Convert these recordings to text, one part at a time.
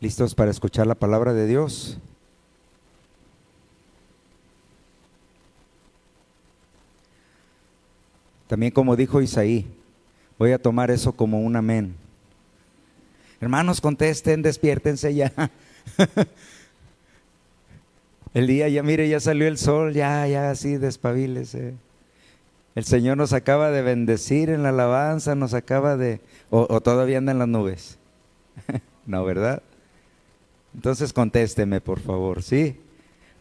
¿Listos para escuchar la palabra de Dios? También como dijo Isaí, voy a tomar eso como un amén. Hermanos, contesten, despiértense ya. El día ya, mire, ya salió el sol, ya así, despabilese. El Señor nos acaba de bendecir en la alabanza, nos acaba de... o todavía anda en las nubes. No, ¿verdad? Entonces contésteme, por favor, ¿sí?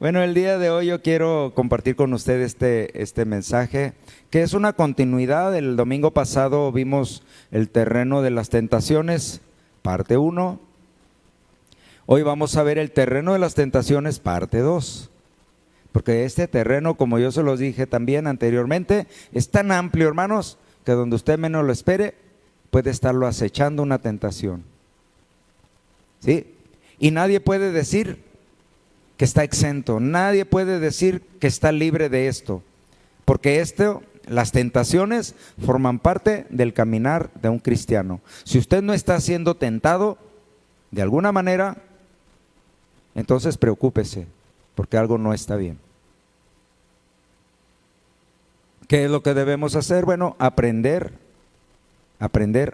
Bueno, el día de hoy yo quiero compartir con ustedes este mensaje, que es una continuidad. El domingo pasado vimos el terreno de las tentaciones, parte 1. Hoy vamos a ver el terreno de las tentaciones, parte 2. Porque este terreno, como yo se los dije también anteriormente, es tan amplio, hermanos, que donde usted menos lo espere, puede estarlo acechando una tentación. ¿Sí? Y nadie puede decir que está exento, nadie puede decir que está libre de esto, porque las tentaciones forman parte del caminar de un cristiano. Si usted no está siendo tentado de alguna manera, entonces preocúpese, porque algo no está bien. ¿Qué es lo que debemos hacer? Bueno, aprender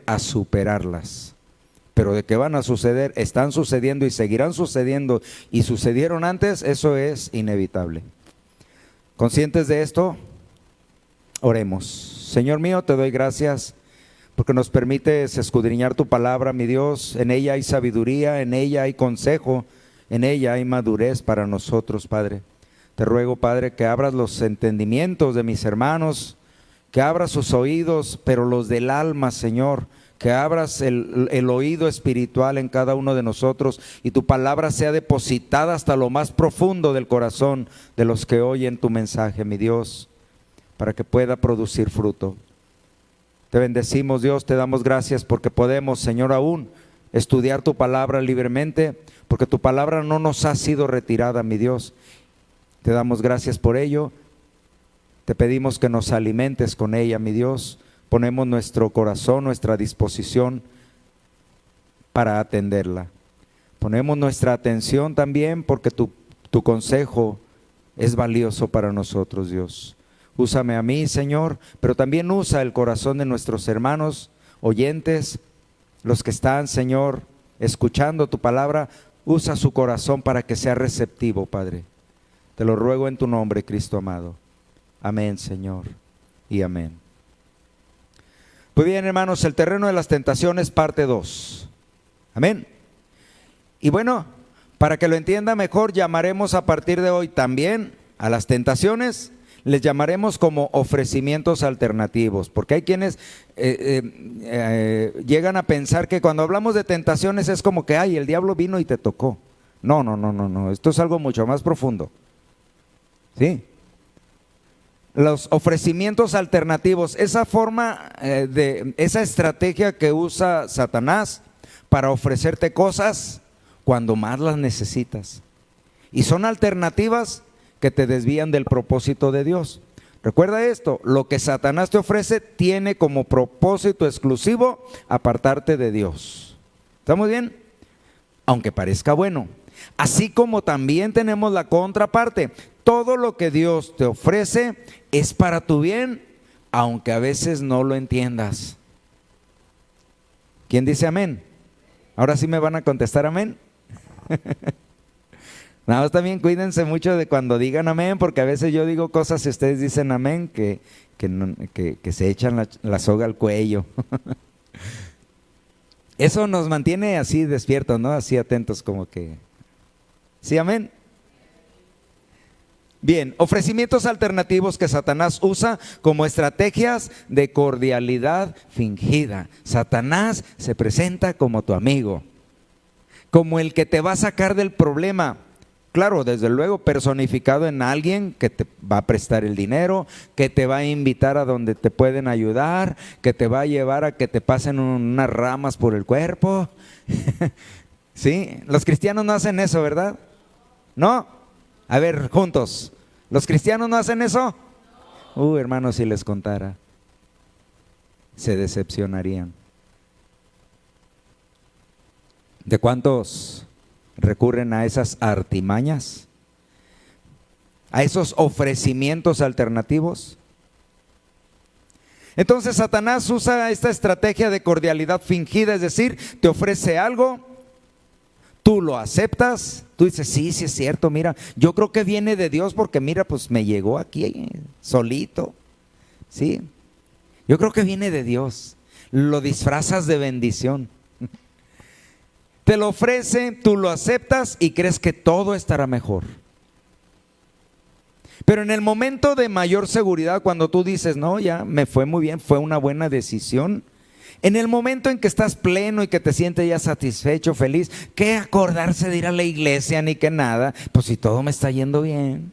a superarlas. Pero de que van a suceder, están sucediendo y seguirán sucediendo y sucedieron antes, eso es inevitable. ¿Conscientes de esto? Oremos. Señor mío, te doy gracias porque nos permites escudriñar tu palabra, mi Dios. En ella hay sabiduría, en ella hay consejo, en ella hay madurez para nosotros, Padre. Te ruego, Padre, que abras los entendimientos de mis hermanos, que abras sus oídos, pero los del alma, Señor, que abras el oído espiritual en cada uno de nosotros y tu palabra sea depositada hasta lo más profundo del corazón de los que oyen tu mensaje, mi Dios, para que pueda producir fruto. Te bendecimos, Dios, te damos gracias porque podemos, Señor, aún estudiar tu palabra libremente, porque tu palabra no nos ha sido retirada, mi Dios. Te damos gracias por ello. Te pedimos que nos alimentes con ella, mi Dios. Ponemos nuestro corazón, nuestra disposición para atenderla. Ponemos nuestra atención también porque tu consejo es valioso para nosotros, Dios. Úsame a mí, Señor, pero también usa el corazón de nuestros hermanos oyentes, los que están, Señor, escuchando tu palabra. Usa su corazón para que sea receptivo, Padre. Te lo ruego en tu nombre, Cristo amado. Amén, Señor, y amén. Pues bien, hermanos, el terreno de las tentaciones, parte 2. Amén. Y bueno, para que lo entienda mejor, llamaremos a partir de hoy también a las tentaciones, les llamaremos como ofrecimientos alternativos, porque hay quienes llegan a pensar que cuando hablamos de tentaciones es como que, ay, el diablo vino y te tocó. No, esto es algo mucho más profundo. ¿Sí? Los ofrecimientos alternativos, esa forma esa estrategia que usa Satanás para ofrecerte cosas cuando más las necesitas. Y son alternativas que te desvían del propósito de Dios. Recuerda esto, lo que Satanás te ofrece tiene como propósito exclusivo apartarte de Dios. ¿Estamos bien? Aunque parezca bueno. Así como también tenemos la contraparte. Todo lo que Dios te ofrece es para tu bien, aunque a veces no lo entiendas. ¿Quién dice amén? Ahora sí me van a contestar amén. Nada más también cuídense mucho de cuando digan amén, porque a veces yo digo cosas y ustedes dicen amén que se echan la soga al cuello. Eso nos mantiene así despiertos, ¿no? Así atentos como que... ¿Sí, amén? Bien, ofrecimientos alternativos que Satanás usa como estrategias de cordialidad fingida. Satanás se presenta como tu amigo, como el que te va a sacar del problema. Claro, desde luego personificado en alguien que te va a prestar el dinero, que te va a invitar a donde te pueden ayudar, que te va a llevar a que te pasen unas ramas por el cuerpo. ¿Sí? Los cristianos no hacen eso, ¿verdad? ¿No? A ver, juntos. ¿Los cristianos no hacen eso? Hermanos, si les contara, se decepcionarían. ¿De cuántos recurren a esas artimañas, a esos ofrecimientos alternativos. Entonces Satanás usa esta estrategia de cordialidad fingida, es decir, te ofrece algo, tú lo aceptas, tú dices, sí, sí es cierto, mira, yo creo que viene de Dios porque mira, pues me llegó aquí solito, sí, yo creo que viene de Dios, lo disfrazas de bendición. Te lo ofrece, tú lo aceptas y crees que todo estará mejor. Pero en el momento de mayor seguridad, cuando tú dices, no, ya me fue muy bien, fue una buena decisión. En el momento en que estás pleno y que te sientes ya satisfecho, feliz, ¿qué acordarse de ir a la iglesia ni que nada? Pues si todo me está yendo bien,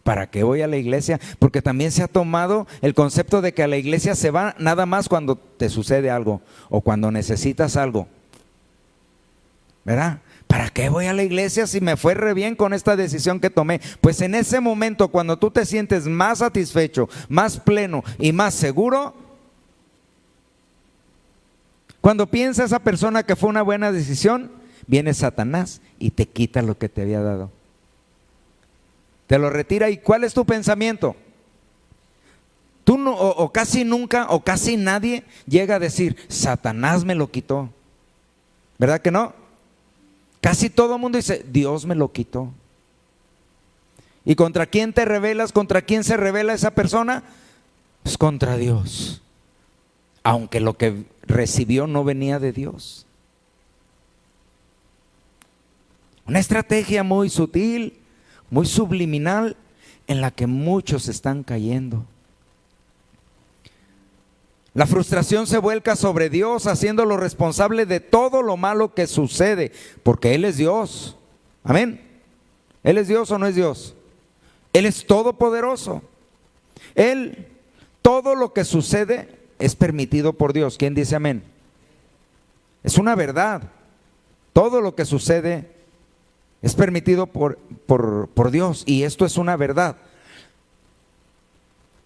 ¿para qué voy a la iglesia? Porque también se ha tomado el concepto de que a la iglesia se va nada más cuando te sucede algo o cuando necesitas algo, ¿verdad? ¿Para qué voy a la iglesia si me fue re bien con esta decisión que tomé? Pues en ese momento, cuando tú te sientes más satisfecho, más pleno y más seguro, cuando piensa esa persona que fue una buena decisión, viene Satanás y te quita lo que te había dado. Te lo retira. ¿Y cuál es tu pensamiento? Tú no, o casi nunca, o casi nadie llega a decir, Satanás me lo quitó. ¿Verdad que no? Casi todo el mundo dice, Dios me lo quitó. ¿Y contra quién te rebelas? ¿Contra quién se revela esa persona? Pues contra Dios. Aunque lo que recibió no venía de Dios. Una estrategia muy sutil, muy subliminal, en la que muchos están cayendo. La frustración se vuelca sobre Dios, haciéndolo responsable de todo lo malo que sucede, porque Él es Dios. Amén. ¿Él es Dios o no es Dios? Él es todopoderoso. Él, todo lo que sucede es permitido por Dios. ¿Quién dice amén? Es una verdad. Todo lo que sucede es permitido por Dios, y esto es una verdad.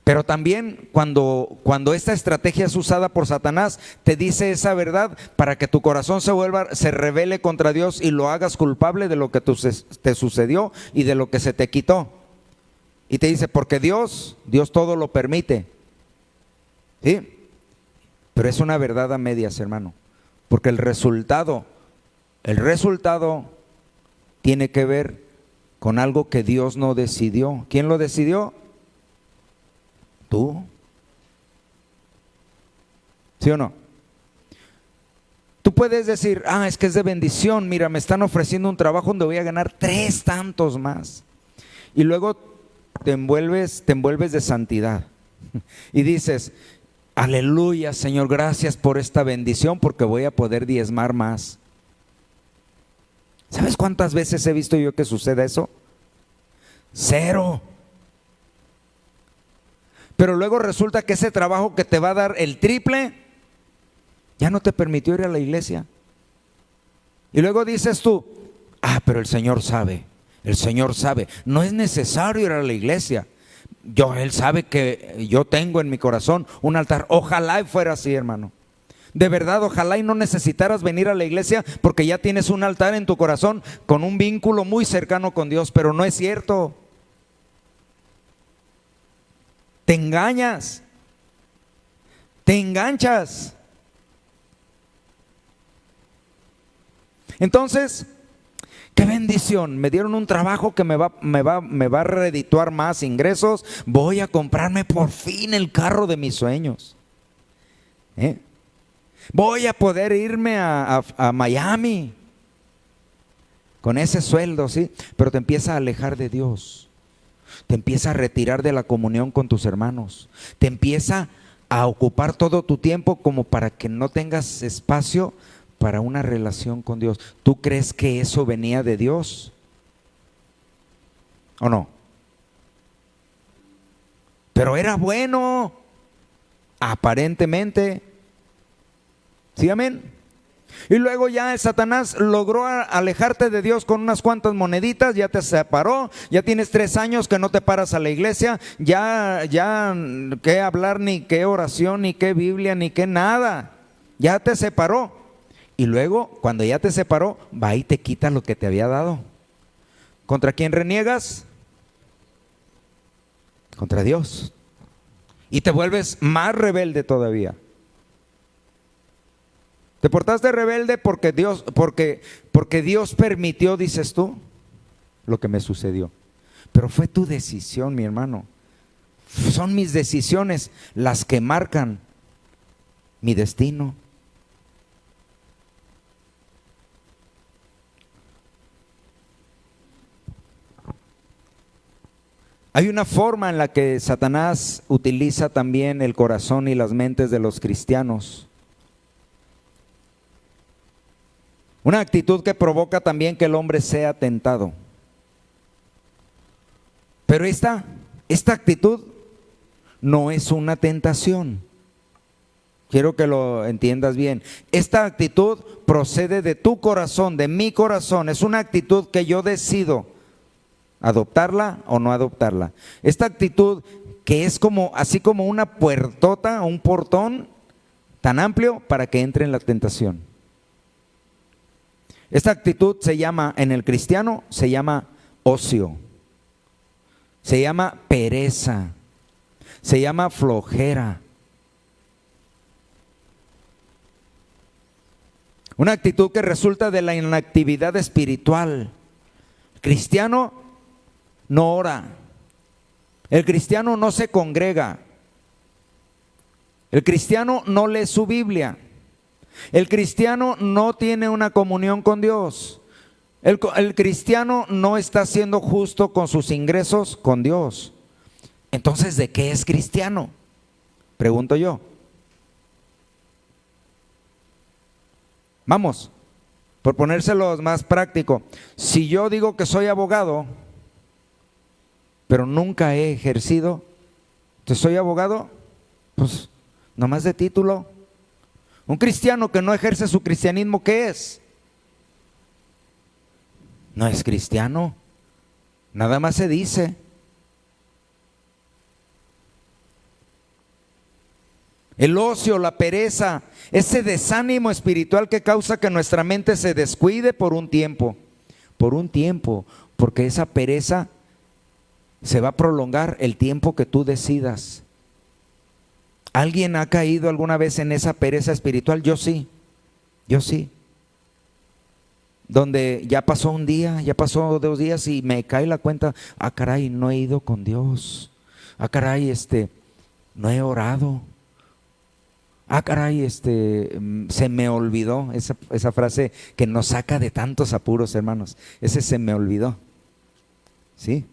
Pero también cuando esta estrategia es usada por Satanás, te dice esa verdad para que tu corazón se rebele contra Dios y lo hagas culpable de lo que te sucedió y de lo que se te quitó. Y te dice, porque Dios todo lo permite. ¿Sí? Pero es una verdad a medias, hermano. Porque el resultado tiene que ver con algo que Dios no decidió. ¿Quién lo decidió? ¿Tú? ¿Sí o no? Tú puedes decir, es que es de bendición, mira, me están ofreciendo un trabajo donde voy a ganar 3 tantos más. Y luego te envuelves de santidad. Y dices, aleluya, Señor, gracias por esta bendición porque voy a poder diezmar más. ¿Sabes cuántas veces he visto yo que suceda eso? 0. Pero luego resulta que ese trabajo que te va a dar el triple ya no te permitió ir a la iglesia. Y luego dices tú, pero el Señor sabe. No es necesario ir a la iglesia. Él sabe que yo tengo en mi corazón un altar. Ojalá fuera así, hermano. De verdad, ojalá y no necesitaras venir a la iglesia porque ya tienes un altar en tu corazón con un vínculo muy cercano con Dios, pero no es cierto. Te engañas, te enganchas. Entonces, qué bendición, me dieron un trabajo que me va a redituar más ingresos, voy a comprarme por fin el carro de mis sueños. Voy a poder irme a Miami con ese sueldo, ¿sí? Pero te empieza a alejar de Dios. Te empieza a retirar de la comunión con tus hermanos. Te empieza a ocupar todo tu tiempo como para que no tengas espacio para una relación con Dios. ¿Tú crees que eso venía de Dios? ¿O no? Pero era bueno, aparentemente. ¿Sí, amén? Y luego ya el Satanás logró alejarte de Dios con unas cuantas moneditas, ya te separó, ya tienes 3 años que no te paras a la iglesia, ya qué hablar, ni qué oración, ni qué Biblia, ni qué nada, ya te separó. Y luego, cuando ya te separó, va y te quita lo que te había dado. ¿Contra quién reniegas? Contra Dios. Y te vuelves más rebelde todavía. Te portaste rebelde porque Dios permitió, dices tú, lo que me sucedió. Pero fue tu decisión, mi hermano. Son mis decisiones las que marcan mi destino. Hay una forma en la que Satanás utiliza también el corazón y las mentes de los cristianos. Una actitud que provoca también que el hombre sea tentado. Pero esta actitud no es una tentación. Quiero que lo entiendas bien. Esta actitud procede de tu corazón, de mi corazón. Es una actitud que yo decido adoptarla o no adoptarla. Esta actitud que es así como una puertota, un portón tan amplio para que entre en la tentación. Esta actitud en el cristiano se llama ocio, se llama pereza, se llama flojera. Una actitud que resulta de la inactividad espiritual. El cristiano no ora, el cristiano no se congrega, el cristiano no lee su Biblia, el cristiano no tiene una comunión con Dios, el cristiano no está siendo justo con sus ingresos con Dios. Entonces, ¿de qué es cristiano? Pregunto yo. Vamos, por ponérselos más práctico. Si yo digo que soy abogado, pero nunca he ejercido, entonces soy abogado, pues nomás de título. Un cristiano que no ejerce su cristianismo, ¿qué es? No es cristiano, nada más se dice. El ocio, la pereza, ese desánimo espiritual que causa que nuestra mente se descuide por un tiempo, porque esa pereza se va a prolongar el tiempo que tú decidas. ¿Alguien ha caído alguna vez en esa pereza espiritual? Yo sí. Donde ya pasó un día, ya pasó 2 días y me cae la cuenta, caray, no he ido con Dios. Caray, no he orado. Caray, se me olvidó, esa frase que nos saca de tantos apuros, hermanos. Ese se me olvidó. ¿Sí?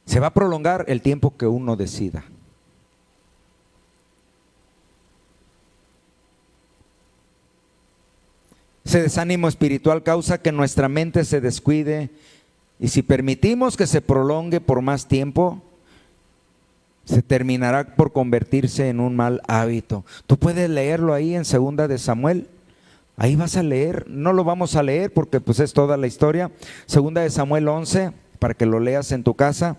Se va a prolongar el tiempo que uno decida. Ese desánimo espiritual causa que nuestra mente se descuide, y si permitimos que se prolongue por más tiempo, se terminará por convertirse en un mal hábito. Tú puedes leerlo ahí en 2 de Samuel. Ahí vas a leer, no lo vamos a leer porque pues es toda la historia. 2 de Samuel 11, para que lo leas en tu casa.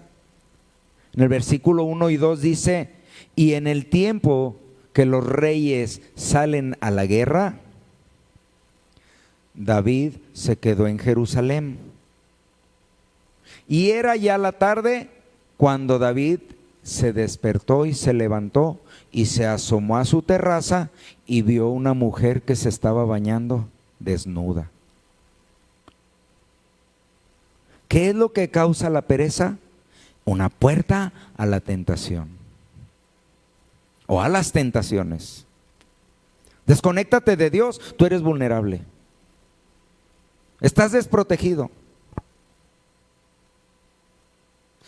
En el versículo 1 y 2 dice: y en el tiempo que los reyes salen a la guerra, David se quedó en Jerusalén. Y era ya la tarde cuando David se despertó y se levantó y se asomó a su terraza y vio una mujer que se estaba bañando desnuda. ¿Qué es lo que causa la pereza? Una puerta a la tentación o a las tentaciones. Desconéctate de Dios, tú eres vulnerable. Estás desprotegido.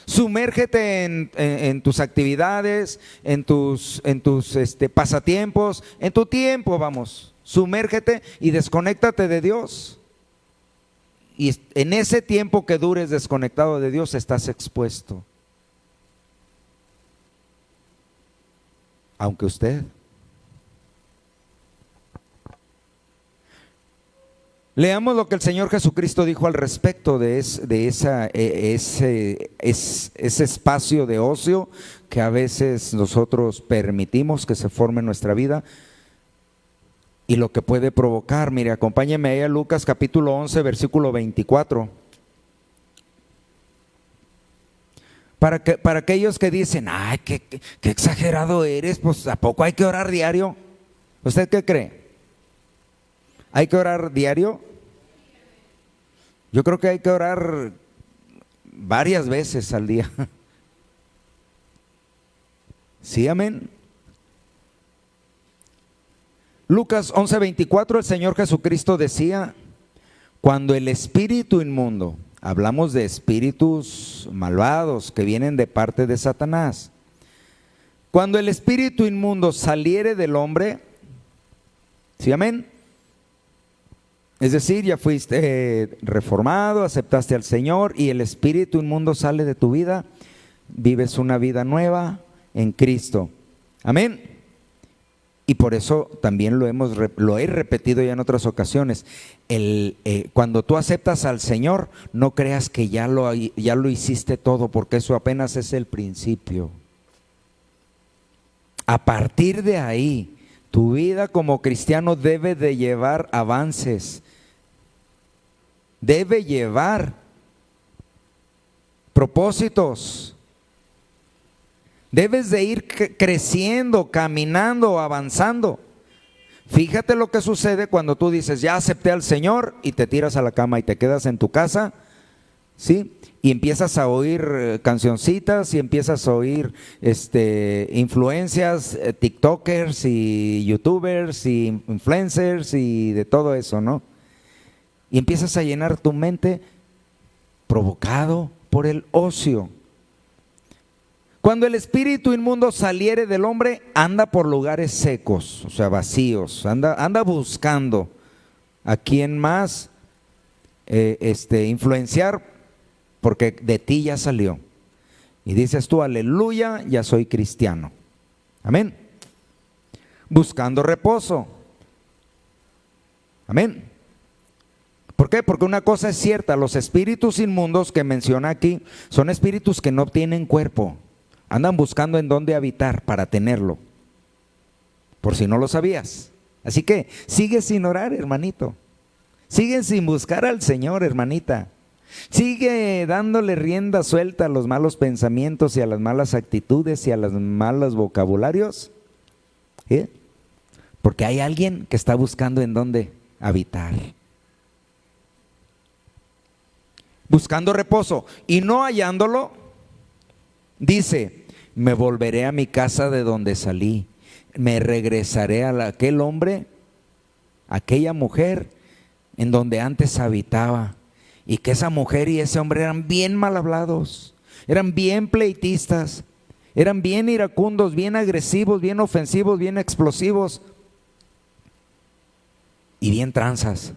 Sumérgete en tus actividades, en tus pasatiempos, en tu tiempo, vamos. Sumérgete y desconéctate de Dios. Y en ese tiempo que dures desconectado de Dios, estás expuesto. Aunque usted Leamos lo que el Señor Jesucristo dijo al respecto de ese espacio de ocio que a veces nosotros permitimos que se forme en nuestra vida y lo que puede provocar. Mire, acompáñeme ahí a Lucas capítulo 11, versículo 24. Para aquellos que dicen, ay, qué exagerado eres, pues ¿a poco hay que orar diario? ¿Usted qué cree? ¿Hay que orar diario? Yo creo que hay que orar varias veces al día. ¿Sí, amén? Lucas 11:24, el Señor Jesucristo decía, cuando el espíritu inmundo, hablamos de espíritus malvados que vienen de parte de Satanás, cuando el espíritu inmundo saliere del hombre, ¿sí, amén? Es decir, ya fuiste reformado, aceptaste al Señor y el espíritu inmundo sale de tu vida, vives una vida nueva en Cristo. Amén. Y por eso también lo he repetido ya en otras ocasiones. Cuando tú aceptas al Señor, no creas que ya lo hiciste todo, porque eso apenas es el principio. A partir de ahí, tu vida como cristiano debe de llevar avances, debe llevar propósitos. Debes de ir creciendo, caminando, avanzando. Fíjate lo que sucede cuando tú dices, ya acepté al Señor, y te tiras a la cama y te quedas en tu casa, ¿sí? Y empiezas a oír cancioncitas y empiezas a oír influencias, tiktokers y youtubers y influencers y de todo eso, ¿no? Y empiezas a llenar tu mente provocado por el ocio. Cuando el espíritu inmundo saliere del hombre, anda por lugares secos, o sea, vacíos, anda buscando a quien más influenciar, porque de ti ya salió. Y dices tú, aleluya, ya soy cristiano. Amén. Buscando reposo. Amén. ¿Por qué? Porque una cosa es cierta, los espíritus inmundos que menciona aquí son espíritus que no tienen cuerpo. Andan buscando en dónde habitar para tenerlo, por si no lo sabías. Así que sigue sin orar, hermanito. Sigue sin buscar al Señor, hermanita. Sigue dándole rienda suelta a los malos pensamientos y a las malas actitudes y a los malos vocabularios. ¿Sí? Porque hay alguien que está buscando en dónde habitar. Buscando reposo y no hallándolo, dice, me volveré a mi casa de donde salí, me regresaré a aquel hombre, aquella mujer en donde antes habitaba. Y que esa mujer y ese hombre eran bien mal hablados, eran bien pleitistas, eran bien iracundos, bien agresivos, bien ofensivos, bien explosivos y bien tranzas.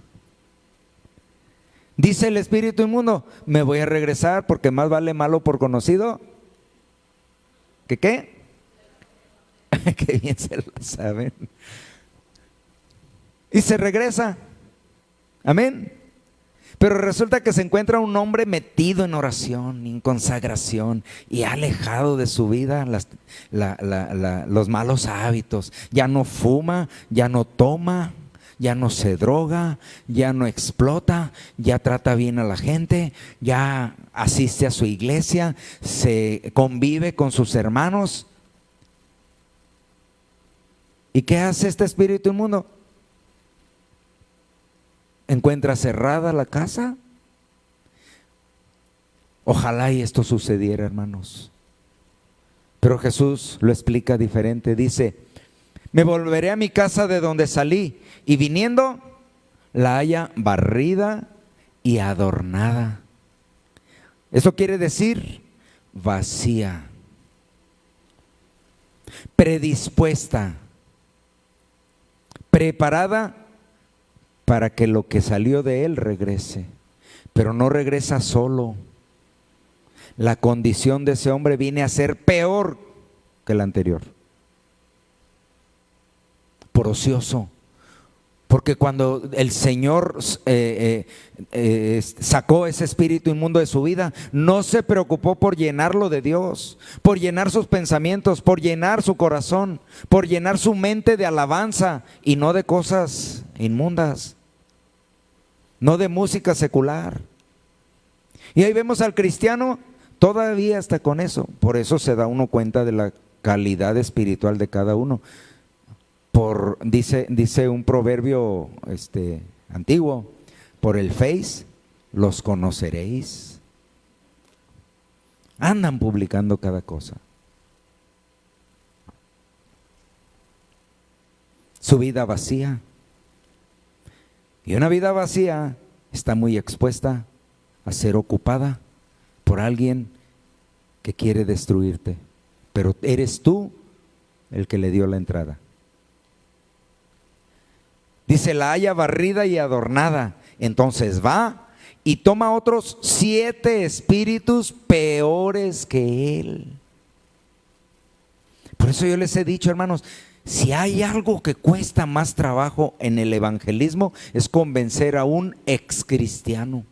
Dice el espíritu inmundo, me voy a regresar porque más vale malo por conocido. ¿Que qué? Que bien se lo saben. Y se regresa. Amén. Pero resulta que se encuentra un hombre metido en oración, en consagración y alejado de su vida los malos hábitos. Ya no fuma, ya no toma, ya no se droga, ya no explota, ya trata bien a la gente, ya asiste a su iglesia, se convive con sus hermanos. ¿Y qué hace este espíritu inmundo? ¿Encuentra cerrada la casa? Ojalá y esto sucediera, hermanos. Pero Jesús lo explica diferente. Dice, me volveré a mi casa de donde salí, y viniendo la haya barrida y adornada. Eso quiere decir vacía, predispuesta, preparada para que lo que salió de él regrese. Pero no regresa solo. La condición de ese hombre viene a ser peor que la anterior. Por ocioso, Porque cuando el Señor sacó ese espíritu inmundo de su vida, no se preocupó por llenarlo de Dios, por llenar sus pensamientos, por llenar su corazón, por llenar su mente de alabanza y no de cosas inmundas, no de música secular. Y ahí vemos al cristiano todavía está con eso. Por eso se da uno cuenta de la calidad espiritual de cada uno. Dice un proverbio antiguo, por el Face los conoceréis. Andan publicando cada cosa. Su vida vacía. Y una vida vacía está muy expuesta a ser ocupada por alguien que quiere destruirte. Pero eres tú el que le dio la entrada. Dice, la haya barrida y adornada. Entonces va y toma otros 7 espíritus peores que él. Por eso yo les he dicho, hermanos, si hay algo que cuesta más trabajo en el evangelismo, es convencer a un excristiano.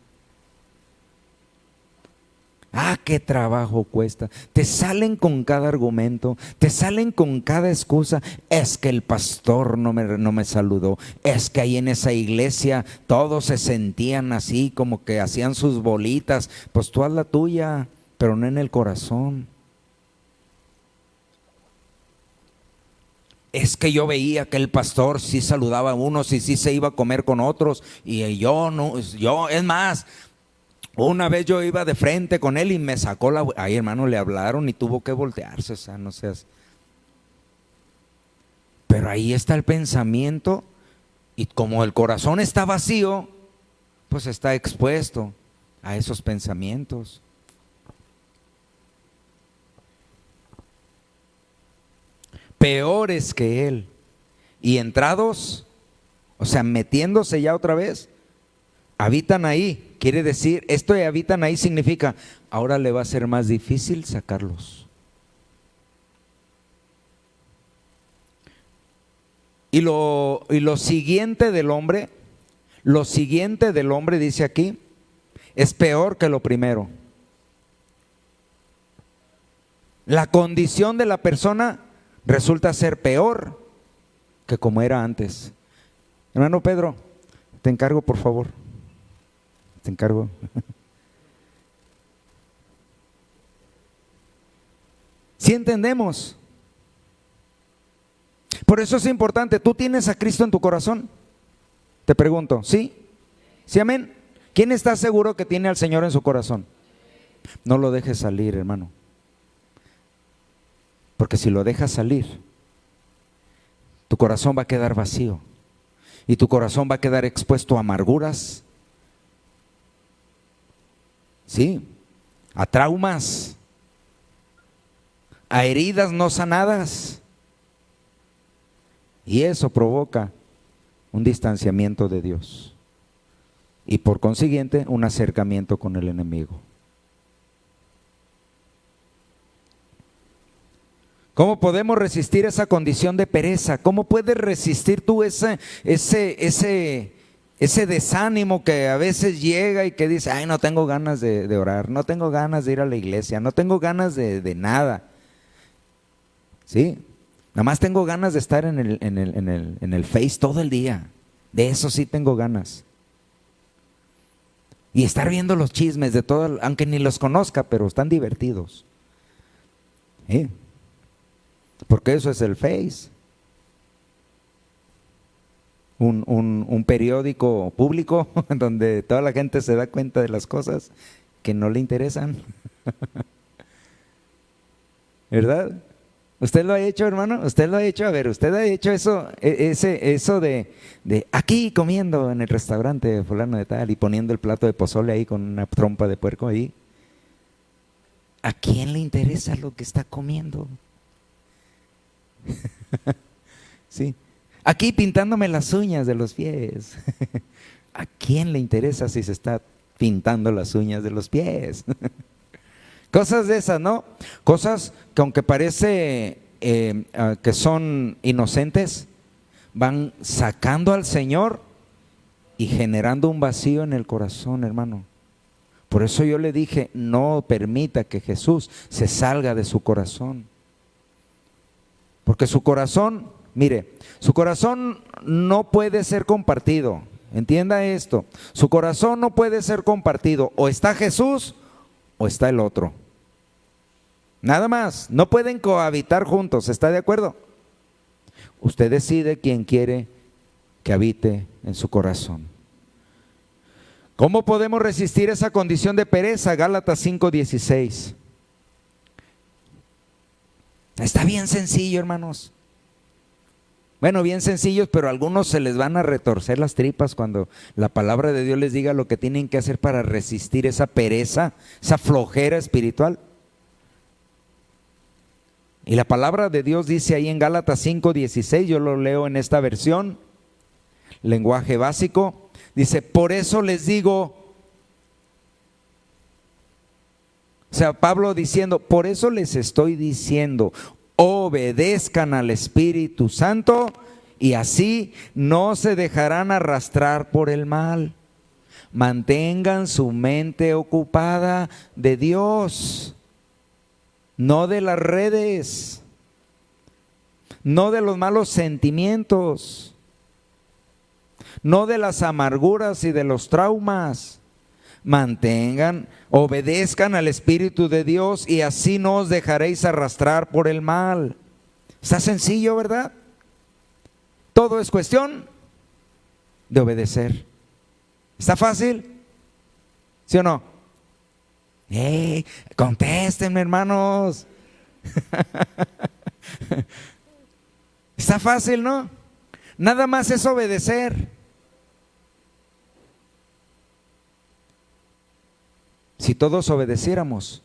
Ah, qué trabajo cuesta. Te salen con cada argumento, te salen con cada excusa. Es que el pastor no me saludó. Es que ahí en esa iglesia todos se sentían así, como que hacían sus bolitas. Pues tú haz la tuya, pero no en el corazón. Es que yo veía que el pastor sí saludaba a unos y sí se iba a comer con otros. Y yo no, es más, una vez yo iba de frente con él y me sacó ay, hermano, le hablaron y tuvo que voltearse, o sea, no seas. Pero ahí está el pensamiento y como el corazón está vacío, pues está expuesto a esos pensamientos. Peores que él. Y entrados, o sea, metiéndose ya otra vez, habitan ahí. Quiere decir, esto de habitan ahí significa, ahora le va a ser más difícil sacarlos. Y lo siguiente del hombre, dice aquí, es peor que lo primero. La condición de la persona resulta ser peor que como era antes. Hermano Pedro, te encargo, por favor. Te encargo. ¿Sí entendemos? Por eso es importante. ¿Tú tienes a Cristo en tu corazón? Te pregunto, ¿sí? ¿Sí, amén? ¿Quién está seguro que tiene al Señor en su corazón? No lo dejes salir, hermano. Porque si lo dejas salir, tu corazón va a quedar vacío. Y tu corazón va a quedar expuesto a amarguras. Sí, a traumas, a heridas no sanadas. Y eso provoca un distanciamiento de Dios. Y por consiguiente, un acercamiento con el enemigo. ¿Cómo podemos resistir esa condición de pereza? ¿Cómo puedes resistir tú ese desánimo que a veces llega y que dice, ay, no tengo ganas de orar, no tengo ganas de ir a la iglesia, no tengo ganas de nada? ¿Sí? Nada más tengo ganas de estar en el Face todo el día. De eso sí tengo ganas. Y estar viendo los chismes de todo, aunque ni los conozca, pero están divertidos. ¿Sí? Porque eso es el Face. Un periódico público donde toda la gente se da cuenta de las cosas que no le interesan. ¿Verdad? ¿Usted lo ha hecho, hermano? ¿Usted lo ha hecho? A ver, ¿usted ha hecho eso de aquí comiendo en el restaurante fulano de tal y poniendo el plato de pozole ahí con una trompa de puerco ahí? ¿A quién le interesa lo que está comiendo? Sí. Aquí pintándome las uñas de los pies. ¿A quién le interesa si se está pintando las uñas de los pies? Cosas de esas, ¿no? Cosas que aunque parece que son inocentes, van sacando al Señor y generando un vacío en el corazón, hermano. Por eso yo le dije, no permita que Jesús se salga de su corazón. Porque su corazón, mire, su corazón no puede ser compartido. Entienda esto, su corazón no puede ser compartido. O está Jesús o está el otro. Nada más, no pueden cohabitar juntos, ¿está de acuerdo? Usted decide quién quiere que habite en su corazón. ¿Cómo podemos resistir esa condición de pereza? Gálatas 5:16. Está bien sencillo, hermanos. Bueno, bien sencillos, pero a algunos se les van a retorcer las tripas cuando la palabra de Dios les diga lo que tienen que hacer para resistir esa pereza, esa flojera espiritual. Y la palabra de Dios dice ahí en Gálatas 5:16, yo lo leo en esta versión, lenguaje básico. Dice, por eso les digo, o sea, Pablo diciendo, por eso les estoy diciendo, obedezcan al Espíritu Santo y así no se dejarán arrastrar por el mal. Mantengan su mente ocupada de Dios, no de las redes, no de los malos sentimientos, no de las amarguras y de los traumas. Mantengan, obedezcan al Espíritu de Dios y así no os dejaréis arrastrar por el mal. Está sencillo, ¿verdad? Todo es cuestión de obedecer. ¿Está fácil? ¿Sí o no? Contéstenme, hermanos. Está fácil, ¿no? Nada más es obedecer. Si todos obedeciéramos,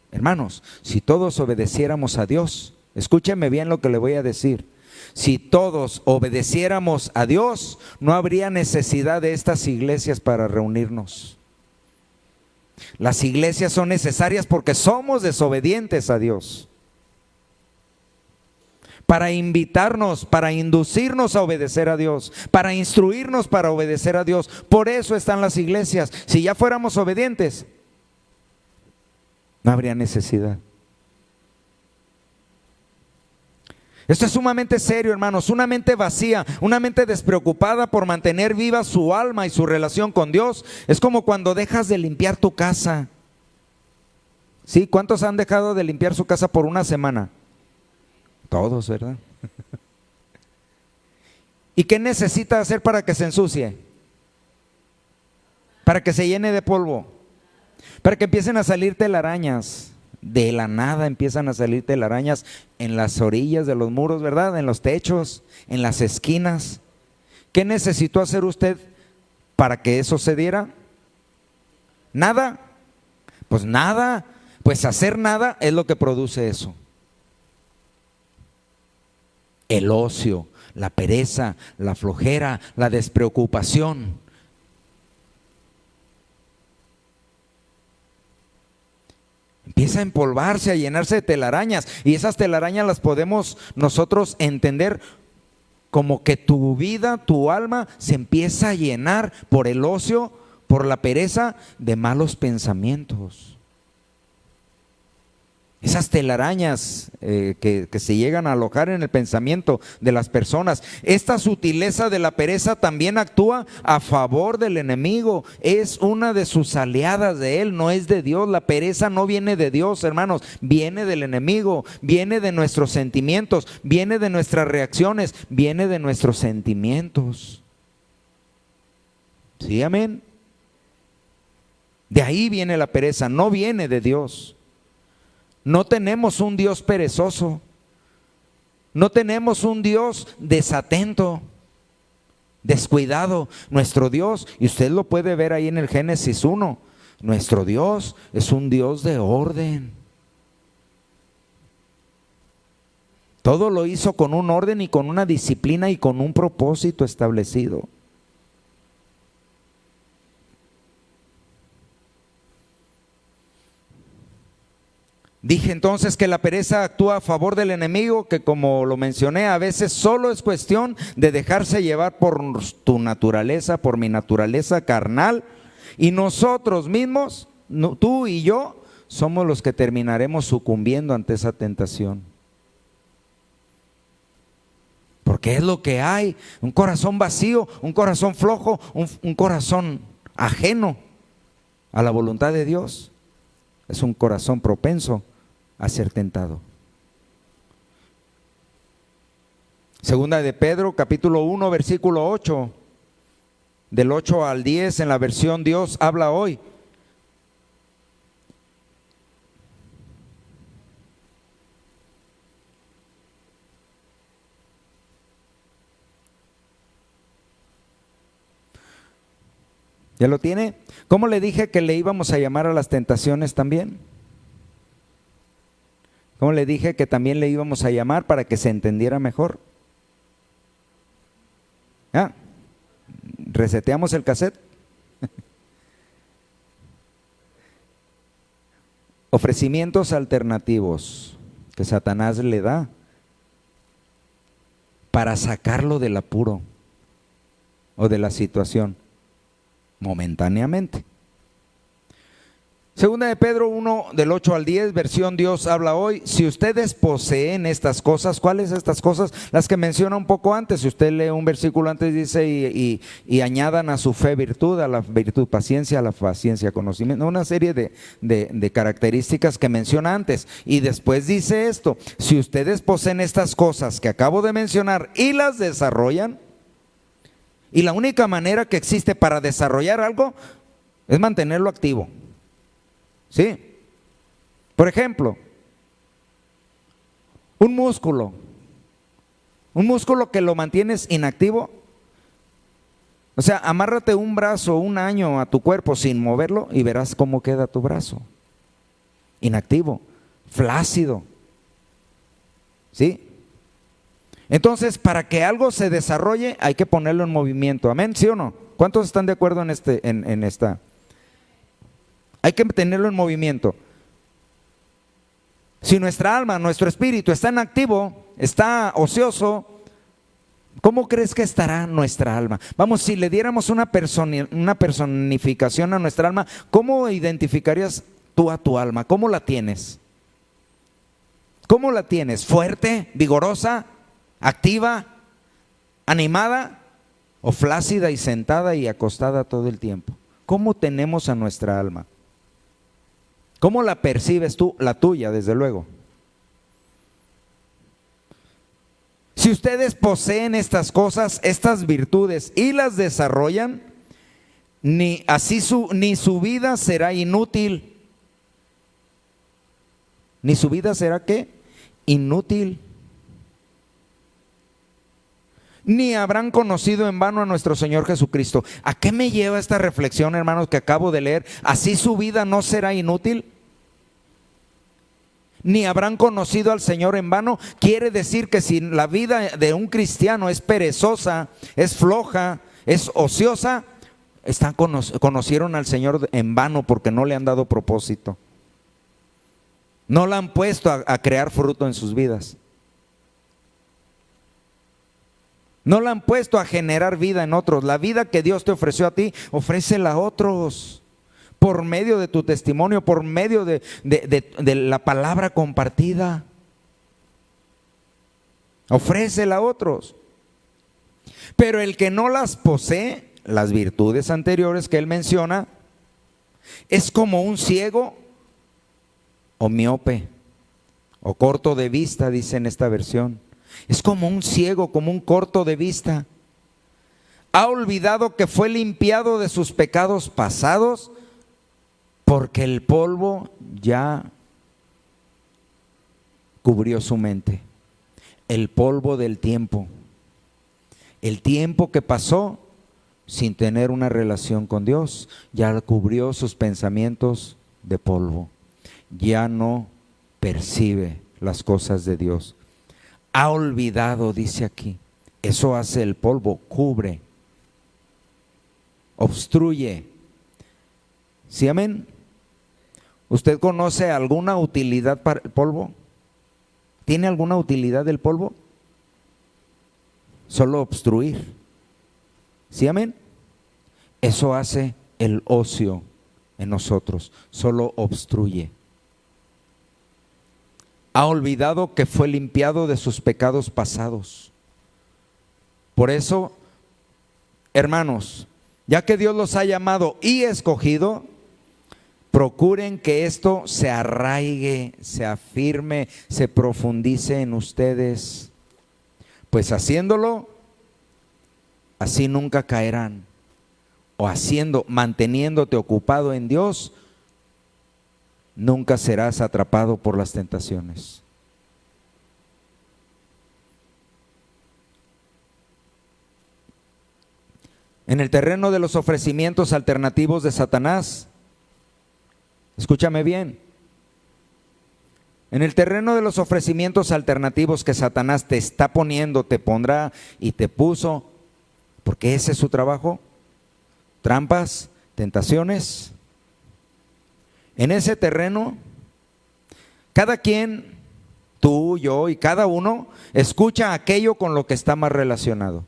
hermanos, si todos obedeciéramos a Dios, escúcheme bien lo que le voy a decir. Si todos obedeciéramos a Dios, no habría necesidad de estas iglesias para reunirnos. Las iglesias son necesarias porque somos desobedientes a Dios. Para invitarnos, para inducirnos a obedecer a Dios, para instruirnos para obedecer a Dios. Por eso están las iglesias. Si ya fuéramos obedientes, no habría necesidad. Esto es sumamente serio, hermanos. Una mente vacía, una mente despreocupada por mantener viva su alma y su relación con Dios, es como cuando dejas de limpiar tu casa. ¿Sí? ¿Cuántos han dejado de limpiar su casa por una semana? Todos, ¿verdad? ¿Y qué necesita hacer para que se ensucie? Para que se llene de polvo, para que empiecen a salir telarañas. De la nada empiezan a salir telarañas en las orillas de los muros, ¿verdad? En los techos, en las esquinas. ¿Qué necesitó hacer usted para que eso se diera? ¿Nada? Pues nada. Pues hacer nada es lo que produce eso. El ocio, la pereza, la flojera, la despreocupación. Empieza a empolvarse, a llenarse de telarañas, y esas telarañas las podemos nosotros entender como que tu vida, tu alma se empieza a llenar por el ocio, por la pereza de malos pensamientos. Esas telarañas que se llegan a alojar en el pensamiento de las personas. Esta sutileza de la pereza también actúa a favor del enemigo. Es una de sus aliadas de él, no es de Dios. La pereza no viene de Dios, hermanos. Viene del enemigo, viene de nuestros sentimientos, viene de nuestras reacciones, viene de nuestros sentimientos. ¿Sí, amén? De ahí viene la pereza, no viene de Dios. No tenemos un Dios perezoso, no tenemos un Dios desatento, descuidado. Nuestro Dios, y usted lo puede ver ahí en el Génesis 1, nuestro Dios es un Dios de orden. Todo lo hizo con un orden y con una disciplina y con un propósito establecido. Dije entonces que la pereza actúa a favor del enemigo, que como lo mencioné, a veces solo es cuestión de dejarse llevar por tu naturaleza, por mi naturaleza carnal, y nosotros mismos, tú y yo, somos los que terminaremos sucumbiendo ante esa tentación. Porque es lo que hay, un corazón vacío, un corazón flojo, un corazón ajeno a la voluntad de Dios. Es un corazón propenso a ser tentado. Segunda de Pedro, capítulo 1, versículo 8, del 8 al 10 en la versión Dios habla hoy. ¿Ya lo tiene? ¿Cómo le dije que le íbamos a llamar a las tentaciones también? ¿Cómo le dije que también le íbamos a llamar para que se entendiera mejor? ¿Reseteamos el cassette? Ofrecimientos alternativos que Satanás le da para sacarlo del apuro o de la situación momentáneamente. Segunda de Pedro 1, del 8 al 10, versión Dios habla hoy. Si ustedes poseen estas cosas, ¿cuáles estas cosas? Las que menciona un poco antes. Si usted lee un versículo antes, dice y añadan a su fe virtud, a la virtud paciencia, a la paciencia conocimiento. Una serie de características que menciona antes. Y después dice esto: si ustedes poseen estas cosas que acabo de mencionar y las desarrollan, y la única manera que existe para desarrollar algo es mantenerlo activo. ¿Sí? Por ejemplo, un músculo que lo mantienes inactivo. O sea, amárrate un brazo un año a tu cuerpo sin moverlo y verás cómo queda tu brazo. Inactivo, flácido. ¿Sí? Entonces, para que algo se desarrolle hay que ponerlo en movimiento. ¿Amén? ¿Sí o no? ¿Cuántos están de acuerdo en esta? Hay que tenerlo en movimiento. Si nuestra alma, nuestro espíritu está inactivo, está ocioso, ¿cómo crees que estará nuestra alma? Vamos, si le diéramos una personificación a nuestra alma, ¿cómo identificarías tú a tu alma? ¿Cómo la tienes? ¿Cómo la tienes? ¿Fuerte, vigorosa, activa, animada o flácida y sentada y acostada todo el tiempo? ¿Cómo tenemos a nuestra alma? ¿Cómo la percibes tú? La tuya, desde luego. Si ustedes poseen estas cosas, estas virtudes y las desarrollan, ni su vida será inútil. ¿Ni su vida será qué? Inútil. Ni habrán conocido en vano a nuestro Señor Jesucristo. ¿A qué me lleva esta reflexión, hermanos, que acabo de leer? ¿Así su vida no será inútil? Ni habrán conocido al Señor en vano. Quiere decir que si la vida de un cristiano es perezosa, es floja, es ociosa, conocieron al Señor en vano porque no le han dado propósito. No la han puesto a crear fruto en sus vidas. No la han puesto a generar vida en otros. La vida que Dios te ofreció a ti, ofrécela a otros. Por medio de tu testimonio, por medio de la palabra compartida. Ofrécela a otros. Pero el que no las posee, las virtudes anteriores que él menciona, es como un ciego o miope o corto de vista, dice en esta versión. Es como un ciego, como un corto de vista. Ha olvidado que fue limpiado de sus pecados pasados, porque el polvo ya cubrió su mente. El polvo del tiempo. El tiempo que pasó sin tener una relación con Dios, ya cubrió sus pensamientos de polvo. Ya no percibe las cosas de Dios. Ha olvidado, dice aquí. Eso hace el polvo, cubre, obstruye. ¿Sí, amén? ¿Usted conoce alguna utilidad para el polvo? ¿Tiene alguna utilidad el polvo? Solo obstruir. ¿Sí, amén? Eso hace el ocio en nosotros, solo obstruye. Ha olvidado que fue limpiado de sus pecados pasados. Por eso, hermanos, ya que Dios los ha llamado y escogido, procuren que esto se arraigue, se afirme, se profundice en ustedes, pues haciéndolo, así nunca caerán. O manteniéndote ocupado en Dios, nunca serás atrapado por las tentaciones. En el terreno de los ofrecimientos alternativos de Satanás, escúchame bien, en el terreno de los ofrecimientos alternativos que Satanás te está poniendo, te pondrá y te puso, porque ese es su trabajo, trampas, tentaciones. En ese terreno, cada quien, tú, yo y cada uno, escucha aquello con lo que está más relacionado.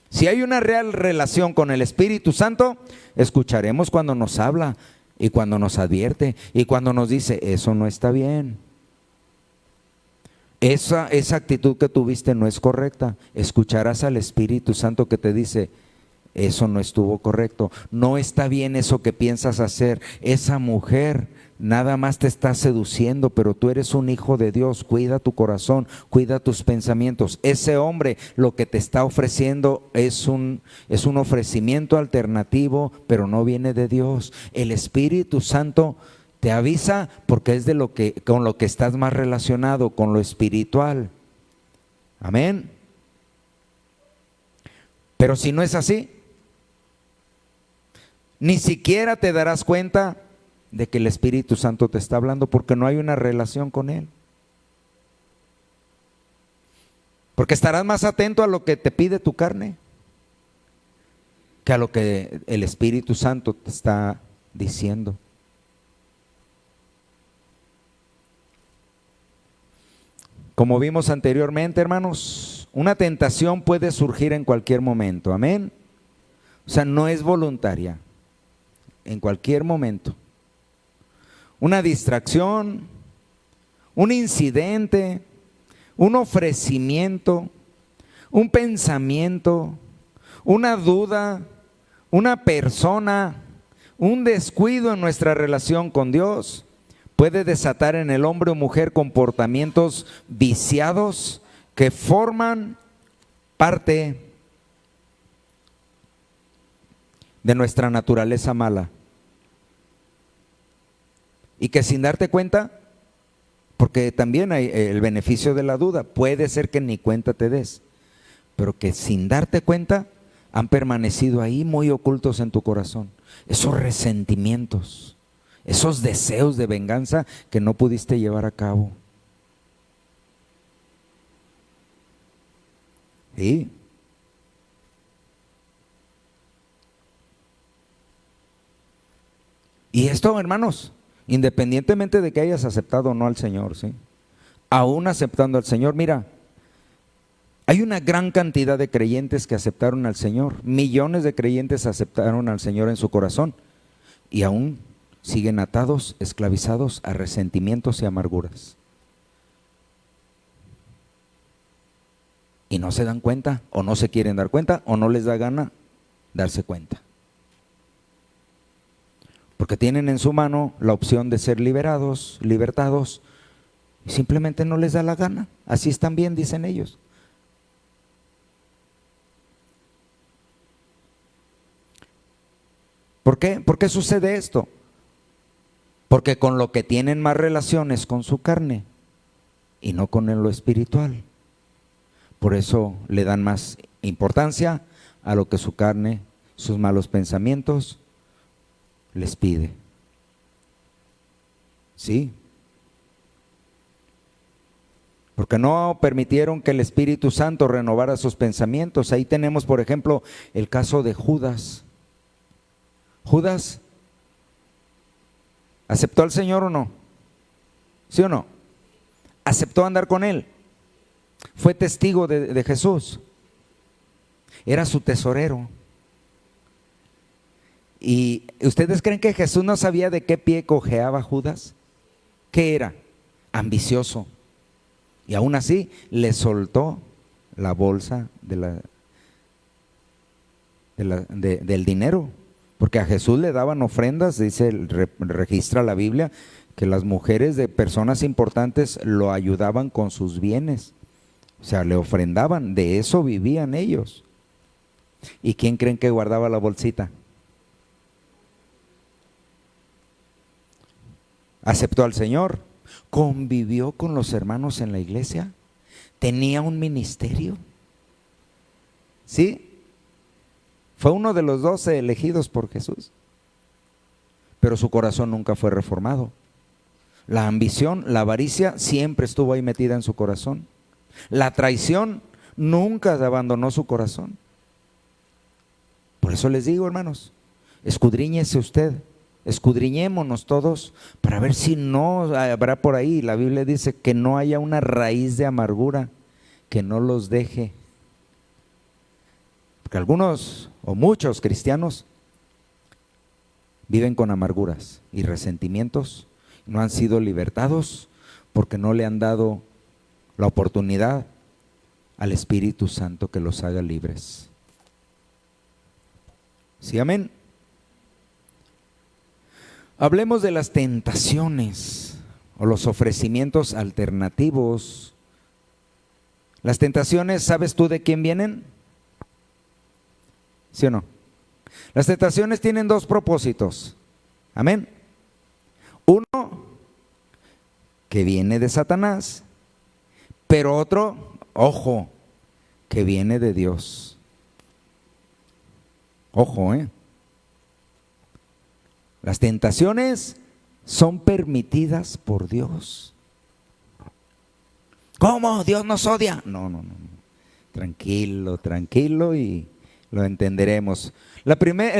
Si hay una real relación con el Espíritu Santo, escucharemos cuando nos habla y cuando nos advierte y cuando nos dice, eso no está bien. Esa actitud que tuviste no es correcta. Escucharás al Espíritu Santo que te dice, eso no estuvo correcto, no está bien eso que piensas hacer. Esa mujer nada más te está seduciendo, pero tú eres un hijo de Dios, cuida tu corazón, cuida tus pensamientos. Ese hombre lo que te está ofreciendo es un ofrecimiento alternativo, pero no viene de Dios. El Espíritu Santo te avisa porque es con lo que estás más relacionado, con lo espiritual. Amén. Pero si no es así, ni siquiera te darás cuenta de que el Espíritu Santo te está hablando porque no hay una relación con Él. Porque estarás más atento a lo que te pide tu carne que a lo que el Espíritu Santo te está diciendo. Como vimos anteriormente, hermanos, una tentación puede surgir en cualquier momento, amén. O sea, no es voluntaria, en cualquier momento. Una distracción, un incidente, un ofrecimiento, un pensamiento, una duda, una persona, un descuido en nuestra relación con Dios puede desatar en el hombre o mujer comportamientos viciados que forman parte de nuestra naturaleza mala. Y que sin darte cuenta, porque también hay el beneficio de la duda, puede ser que ni cuenta te des, pero que sin darte cuenta han permanecido ahí muy ocultos en tu corazón. Esos resentimientos, esos deseos de venganza que no pudiste llevar a cabo. ¿Sí? Y esto, hermanos, independientemente de que hayas aceptado o no al Señor, ¿sí? Aún aceptando al Señor, mira, hay una gran cantidad de creyentes que aceptaron al Señor, millones de creyentes aceptaron al Señor en su corazón y aún siguen atados, esclavizados a resentimientos y amarguras. Y no se dan cuenta, o no se quieren dar cuenta, o no les da gana darse cuenta. Porque tienen en su mano la opción de ser libertados, y simplemente no les da la gana. Así están bien, dicen ellos. ¿Por qué? ¿Por qué sucede esto? Porque con lo que tienen más relaciones con su carne y no con lo espiritual. Por eso le dan más importancia a lo que su carne, sus malos pensamientos les pide. ¿Sí? Porque no permitieron que el Espíritu Santo renovara sus pensamientos. Ahí tenemos, por ejemplo, el caso de Judas. Judas ¿Aceptó al Señor o no? ¿Sí o no? ¿Aceptó andar con Él? ¿Fue testigo de Jesús? Era su tesorero. ¿Y ustedes creen que Jesús no sabía de qué pie cojeaba Judas? ¿Qué era? Ambicioso. Y aún así le soltó la bolsa del dinero. Porque a Jesús le daban ofrendas, registra la Biblia, que las mujeres de personas importantes lo ayudaban con sus bienes. O sea, le ofrendaban, de eso vivían ellos. ¿Y quién creen que guardaba la bolsita? Aceptó al Señor, convivió con los hermanos en la iglesia, tenía un ministerio. ¿Sí? Fue uno de los 12 elegidos por Jesús. Pero su corazón nunca fue reformado. La ambición, la avaricia siempre estuvo ahí metida en su corazón. La traición nunca abandonó su corazón. Por eso les digo, hermanos, escudriñese usted, escudriñémonos todos para ver si no habrá por ahí. La Biblia dice que no haya una raíz de amargura que no los deje. Porque algunos o muchos cristianos viven con amarguras y resentimientos, no han sido libertados porque no le han dado la oportunidad al Espíritu Santo que los haga libres. ¿Sí, amén? Hablemos de las tentaciones o los ofrecimientos alternativos. Las tentaciones, ¿sabes tú de quién vienen? ¿Sí o no? Las tentaciones tienen dos propósitos. Amén. Uno, que viene de Satanás, pero otro, ojo, que viene de Dios. Ojo, Las tentaciones son permitidas por Dios. ¿Cómo? ¿Dios nos odia? No. Tranquilo, tranquilo y lo entenderemos. El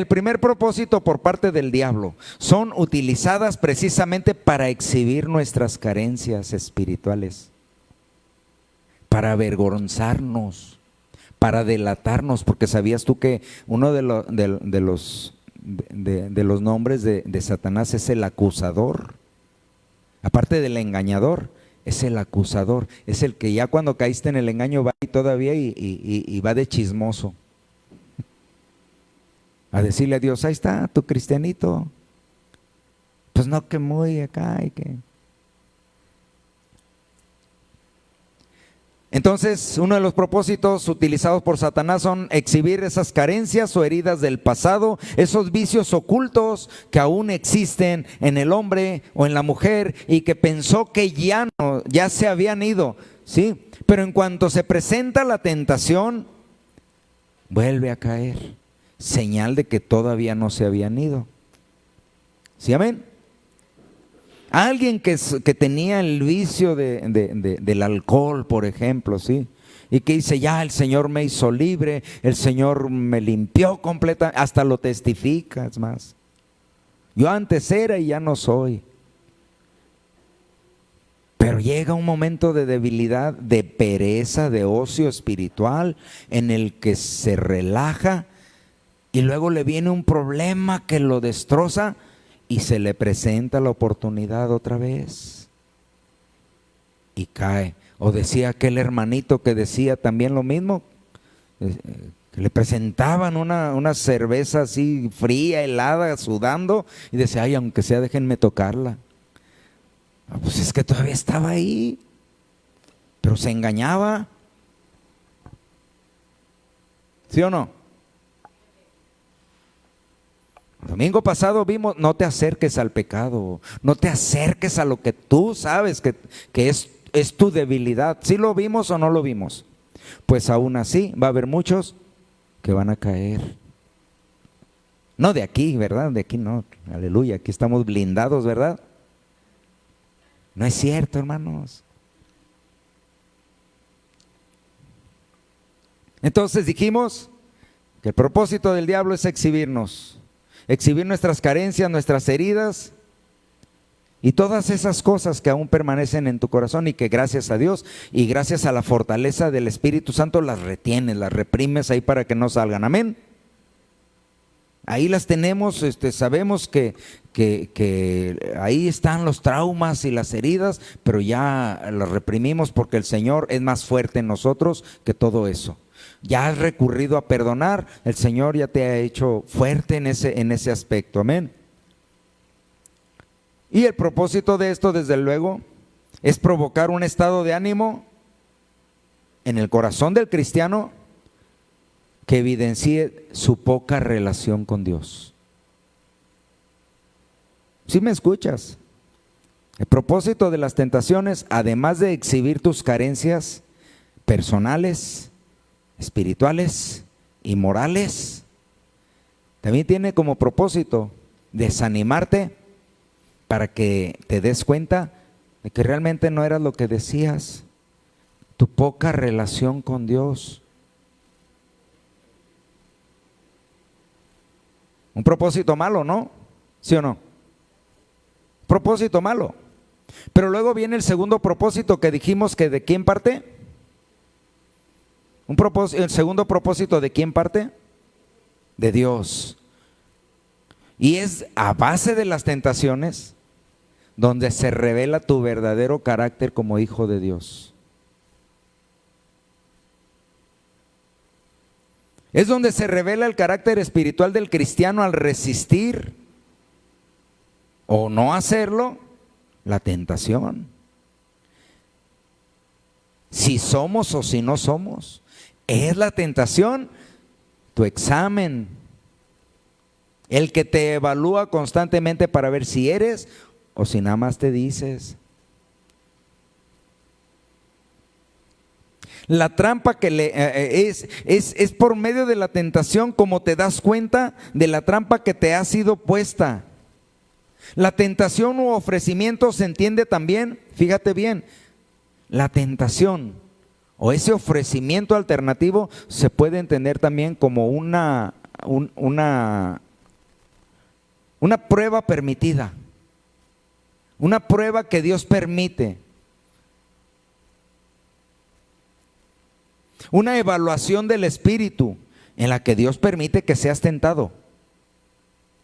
primer propósito por parte del diablo son utilizadas precisamente para exhibir nuestras carencias espirituales, para avergonzarnos, para delatarnos, porque sabías tú que uno de los nombres de Satanás es el acusador. Aparte del engañador, es el acusador, es el que ya cuando caíste en el engaño va y todavía y va de chismoso a decirle a Dios, ahí está tu cristianito, pues no, que muy acá y que... Entonces, uno de los propósitos utilizados por Satanás son exhibir esas carencias o heridas del pasado, esos vicios ocultos que aún existen en el hombre o en la mujer y que pensó que ya se habían ido, ¿sí? Pero en cuanto se presenta la tentación, vuelve a caer, señal de que todavía no se habían ido. ¿Sí, amén? Alguien que tenía el vicio del alcohol, por ejemplo, ¿sí? Y que dice, ya el Señor me hizo libre, el Señor me limpió completamente, hasta lo testifica, es más. Yo antes era y ya no soy. Pero llega un momento de debilidad, de pereza, de ocio espiritual, en el que se relaja y luego le viene un problema que lo destroza. Y se le presenta la oportunidad otra vez y cae. O decía aquel hermanito que decía también lo mismo, que le presentaban una cerveza así fría, helada, sudando, y decía, ay, aunque sea déjenme tocarla. Pues es que todavía estaba ahí, pero se engañaba. ¿Sí o no? El domingo pasado vimos, no te acerques al pecado, no te acerques a lo que tú sabes que es tu debilidad. ¿Sí lo vimos o no lo vimos? Pues aún así va a haber muchos que van a caer. No de aquí, ¿verdad? De aquí no, aleluya, aquí estamos blindados, ¿verdad? No es cierto, hermanos. Entonces dijimos que el propósito del diablo es exhibirnos. Exhibir nuestras carencias, nuestras heridas, Y todas esas cosas que aún permanecen en tu corazón y que gracias a Dios y gracias a la fortaleza del Espíritu Santo las retienes, las reprimes ahí para que no salgan. Amén. Ahí las tenemos, sabemos que ahí están los traumas y las heridas, pero ya las reprimimos porque el Señor es más fuerte en nosotros que todo eso. Ya has recurrido a perdonar, el Señor ya te ha hecho fuerte en ese aspecto. Amén. Y el propósito de esto, desde luego, es provocar un estado de ánimo en el corazón del cristiano que evidencie su poca relación con Dios. ¿Sí me escuchas? El propósito de las tentaciones, además de exhibir tus carencias personales, espirituales y morales, también tiene como propósito desanimarte para que te des cuenta de que realmente no eras lo que decías, tu poca relación con Dios. Un propósito malo, ¿no? ¿Sí o no? Propósito malo. Pero luego viene el segundo propósito que dijimos que ¿de quién parte? El segundo propósito ¿de quién parte? De Dios. Y es a base de las tentaciones donde se revela tu verdadero carácter como hijo de Dios. Es donde se revela el carácter espiritual del cristiano al resistir o no hacerlo la tentación. Si somos o si no somos. Es la tentación tu examen, el que te evalúa constantemente para ver si eres o si nada más te dices. La trampa que es por medio de la tentación como te das cuenta de la trampa que te ha sido puesta. La tentación u ofrecimiento se entiende también, fíjate bien, la tentación o ese ofrecimiento alternativo se puede entender también como una prueba permitida, una prueba que Dios permite, una evaluación del espíritu en la que Dios permite que seas tentado.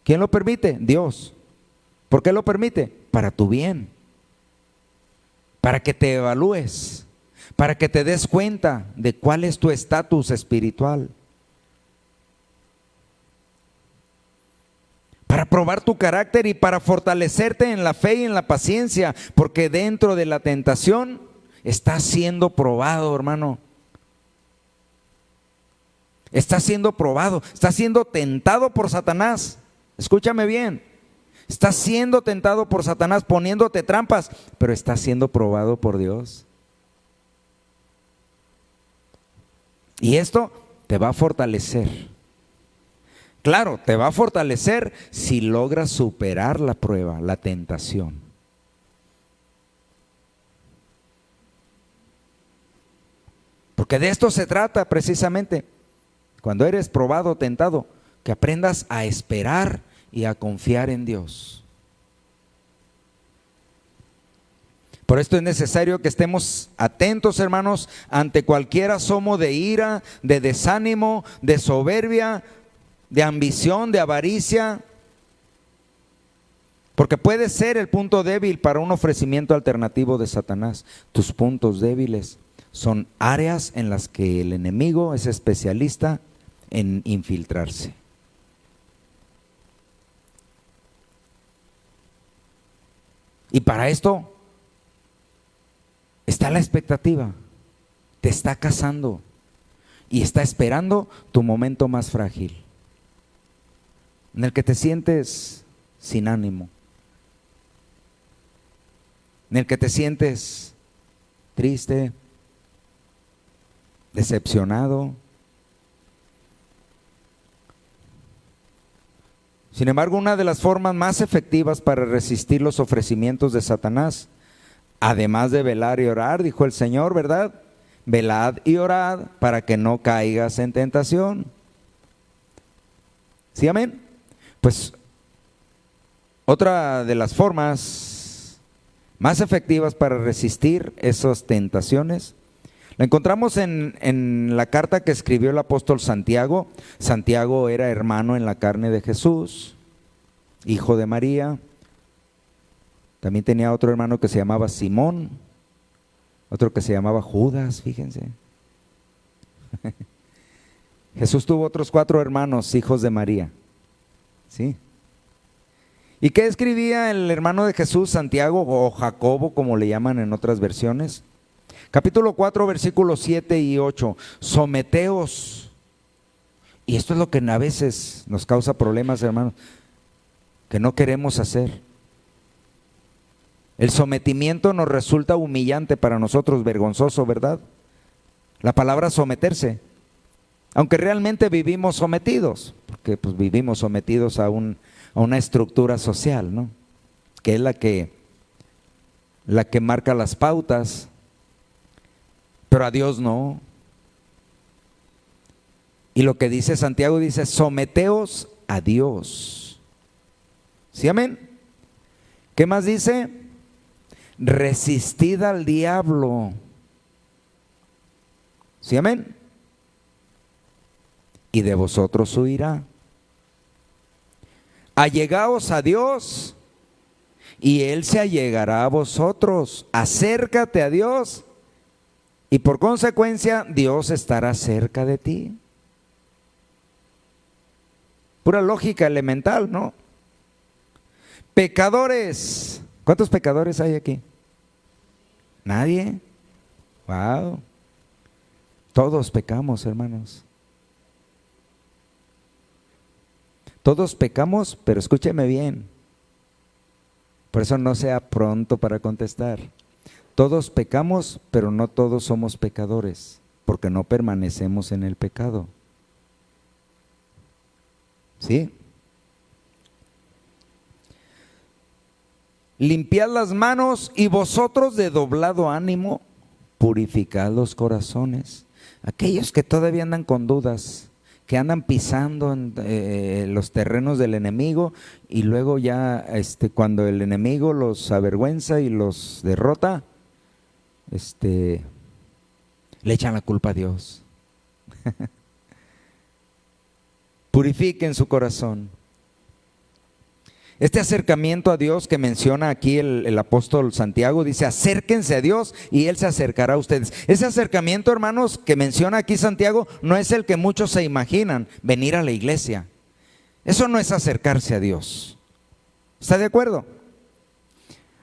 ¿Quién lo permite? Dios. ¿Por qué lo permite? Para tu bien, para que te evalúes, para que te des cuenta de cuál es tu estatus espiritual, para probar tu carácter y para fortalecerte en la fe y en la paciencia, porque dentro de la tentación estás siendo probado, hermano. Estás siendo probado, estás siendo tentado por Satanás. Escúchame bien. Estás siendo tentado por Satanás poniéndote trampas, pero estás siendo probado por Dios. Y esto te va a fortalecer. Claro, te va a fortalecer si logras superar la prueba, la tentación. Porque de esto se trata precisamente. Cuando eres probado, tentado, que aprendas a esperar y a confiar en Dios. Por esto es necesario que estemos atentos, hermanos, ante cualquier asomo de ira, de desánimo, de soberbia, de ambición, de avaricia, porque puede ser el punto débil para un ofrecimiento alternativo de Satanás. Tus puntos débiles son áreas en las que el enemigo es especialista en infiltrarse. Y para esto está la expectativa, te está cazando y está esperando tu momento más frágil, en el que te sientes sin ánimo, en el que te sientes triste, decepcionado. Sin embargo, una de las formas más efectivas para resistir los ofrecimientos de Satanás, además de velar y orar, dijo el Señor, ¿verdad? Velad y orad para que no caigas en tentación. ¿Sí, amén? Pues otra de las formas más efectivas para resistir esas tentaciones, la encontramos en la carta que escribió el apóstol Santiago. Santiago era hermano en la carne de Jesús, hijo de María. También tenía otro hermano que se llamaba Simón, otro que se llamaba Judas, fíjense. Jesús tuvo otros 4 hermanos, hijos de María. ¿Sí? ¿Y qué escribía el hermano de Jesús, Santiago, o Jacobo, como le llaman en otras versiones? Capítulo 4, versículos 7 y 8. Someteos. Y esto es lo que a veces nos causa problemas, hermanos, que no queremos hacer. El sometimiento nos resulta humillante para nosotros, vergonzoso, ¿verdad? La palabra someterse. Aunque realmente vivimos sometidos, porque pues vivimos sometidos a una estructura social, ¿no? Que es la que marca las pautas, pero a Dios no. Y lo que dice Santiago, dice, someteos a Dios. ¿Sí, amén? ¿Qué más dice? Resistid al diablo. ¿Sí, amén? Y de vosotros huirá. Allegaos a Dios y Él se allegará a vosotros. Acércate a Dios y por consecuencia Dios estará cerca de ti. Pura lógica elemental, ¿no? Pecadores. ¿Cuántos pecadores hay aquí? ¿Nadie? Wow. Todos pecamos, hermanos. Todos pecamos, pero escúcheme bien. Por eso no sea pronto para contestar. Todos pecamos, pero no todos somos pecadores, porque no permanecemos en el pecado. ¿Sí? Limpiad las manos y vosotros de doblado ánimo, purificad los corazones. Aquellos que todavía andan con dudas, que andan pisando en los terrenos del enemigo y luego ya cuando el enemigo los avergüenza y los derrota, le echan la culpa a Dios. Purifiquen su corazón. Este acercamiento a Dios que menciona aquí el apóstol Santiago, dice, acérquense a Dios y Él se acercará a ustedes. Ese acercamiento, hermanos, que menciona aquí Santiago, no es el que muchos se imaginan, venir a la iglesia. Eso no es acercarse a Dios. ¿Está de acuerdo?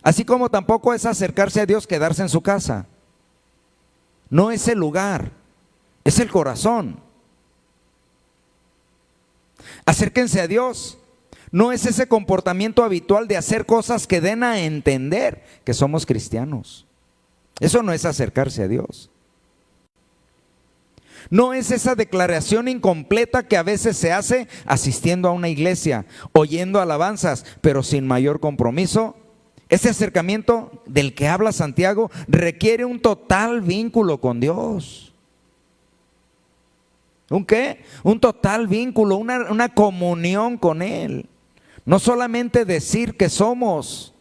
Así como tampoco es acercarse a Dios quedarse en su casa. No es el lugar, es el corazón. Acérquense a Dios. No es ese comportamiento habitual de hacer cosas que den a entender que somos cristianos. Eso no es acercarse a Dios. No es esa declaración incompleta que a veces se hace asistiendo a una iglesia, oyendo alabanzas, pero sin mayor compromiso. Ese acercamiento del que habla Santiago requiere un total vínculo con Dios. ¿Un qué? Un total vínculo, una comunión con Él. No solamente decir que somos,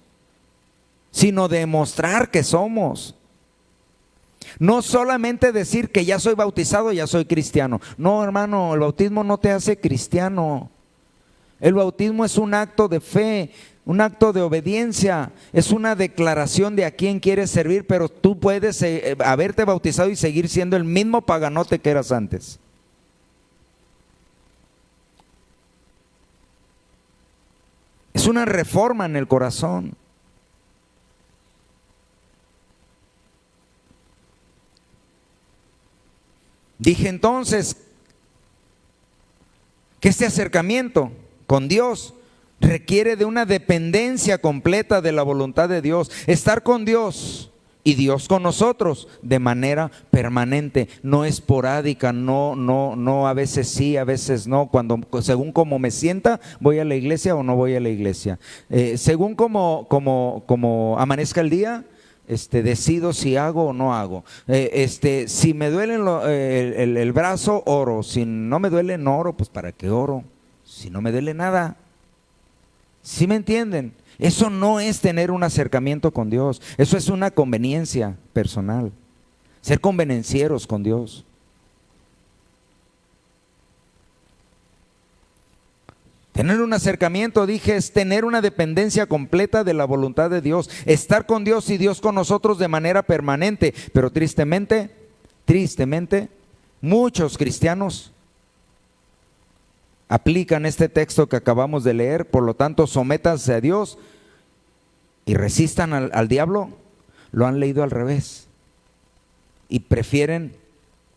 sino demostrar que somos. No solamente decir que ya soy bautizado, ya soy cristiano. No, hermano, el bautismo no te hace cristiano. El bautismo es un acto de fe, un acto de obediencia. Es una declaración de a quién quieres servir, pero tú puedes haberte bautizado y seguir siendo el mismo paganote que eras antes. Es una reforma en el corazón. Dije entonces que este acercamiento con Dios requiere de una dependencia completa de la voluntad de Dios. Estar con Dios y Dios con nosotros de manera permanente, no esporádica, no a veces sí, a veces no, según como me sienta, voy a la iglesia o no voy a la iglesia. Según como amanezca el día, decido si hago o no hago. Si me duele el brazo, oro. Si no me duele, no oro. Pues ¿para qué oro? Si no me duele nada. ¿Sí me entienden? Eso no es tener un acercamiento con Dios, eso es una conveniencia personal, ser convenencieros con Dios. Tener un acercamiento, dije, es tener una dependencia completa de la voluntad de Dios, estar con Dios y Dios con nosotros de manera permanente. Pero tristemente, muchos cristianos aplican este texto que acabamos de leer, por lo tanto, sométanse a Dios y resistan al diablo. Lo han leído al revés y prefieren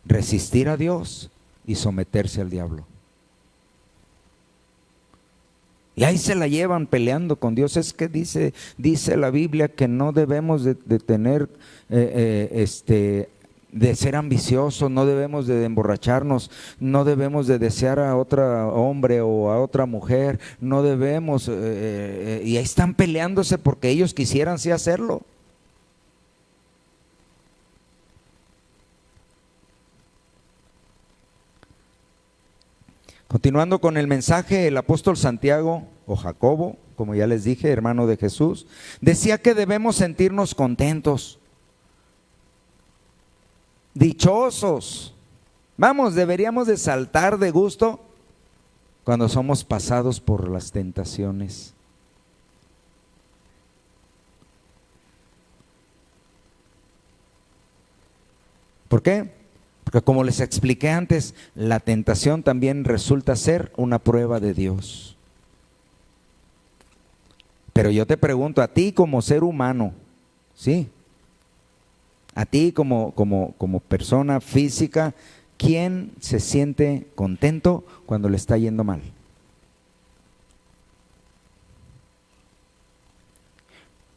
resistir a Dios y someterse al diablo. Y ahí se la llevan peleando con Dios. Es que dice la Biblia que no debemos de tener, de ser ambiciosos, no debemos de emborracharnos, no debemos de desear a otro hombre o a otra mujer, no debemos, y ahí están peleándose porque ellos quisieran sí hacerlo. Continuando con el mensaje, el apóstol Santiago o Jacobo, como ya les dije, hermano de Jesús, decía que debemos sentirnos contentos, dichosos. Vamos, deberíamos de saltar de gusto cuando somos pasados por las tentaciones. ¿Por qué? Porque como les expliqué antes, la tentación también resulta ser una prueba de Dios. Pero yo te pregunto, a ti como ser humano, ¿sí? A ti como persona física, ¿quién se siente contento cuando le está yendo mal?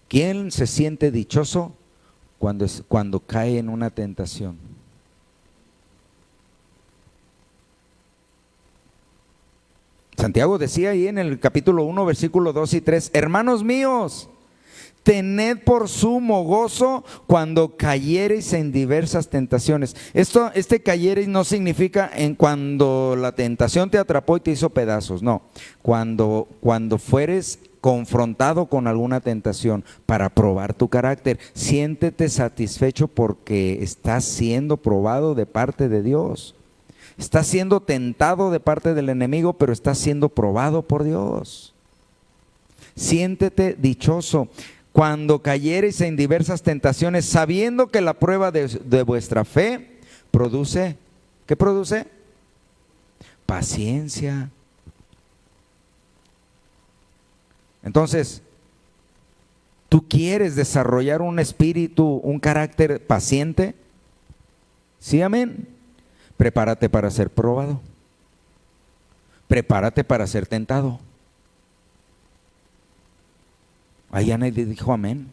¿Quién se siente dichoso cuando cae en una tentación? Santiago decía ahí en el capítulo 1, versículo 2 y 3, hermanos míos, tened por sumo gozo cuando cayereis en diversas tentaciones. Este cayereis no significa en cuando la tentación te atrapó y te hizo pedazos, no. Cuando fueres confrontado con alguna tentación para probar tu carácter, siéntete satisfecho porque estás siendo probado de parte de Dios. Estás siendo tentado de parte del enemigo, pero estás siendo probado por Dios. Siéntete dichoso cuando cayereis en diversas tentaciones, sabiendo que la prueba de vuestra fe produce, ¿qué produce? Paciencia. Entonces, ¿tú quieres desarrollar un espíritu, un carácter paciente? ¿Sí, amén? Prepárate para ser probado. Prepárate para ser tentado. Ahí ya nadie dijo amén.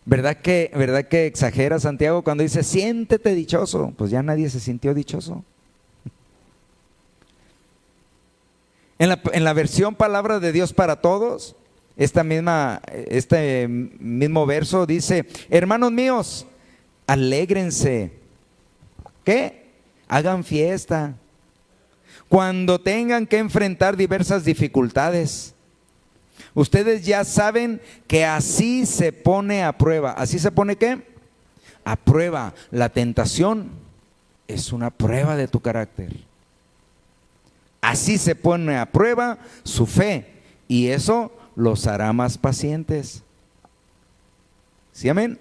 ¿Verdad que exagera Santiago cuando dice siéntete dichoso? Pues ya nadie se sintió dichoso. En la versión Palabra de Dios para Todos, este mismo verso dice, hermanos míos, alégrense. ¿Qué? Hagan fiesta cuando tengan que enfrentar diversas dificultades. Ustedes ya saben que así se pone a prueba. ¿Así se pone qué? A prueba. La tentación es una prueba de tu carácter. Así se pone a prueba su fe y eso los hará más pacientes. ¿Sí, amén?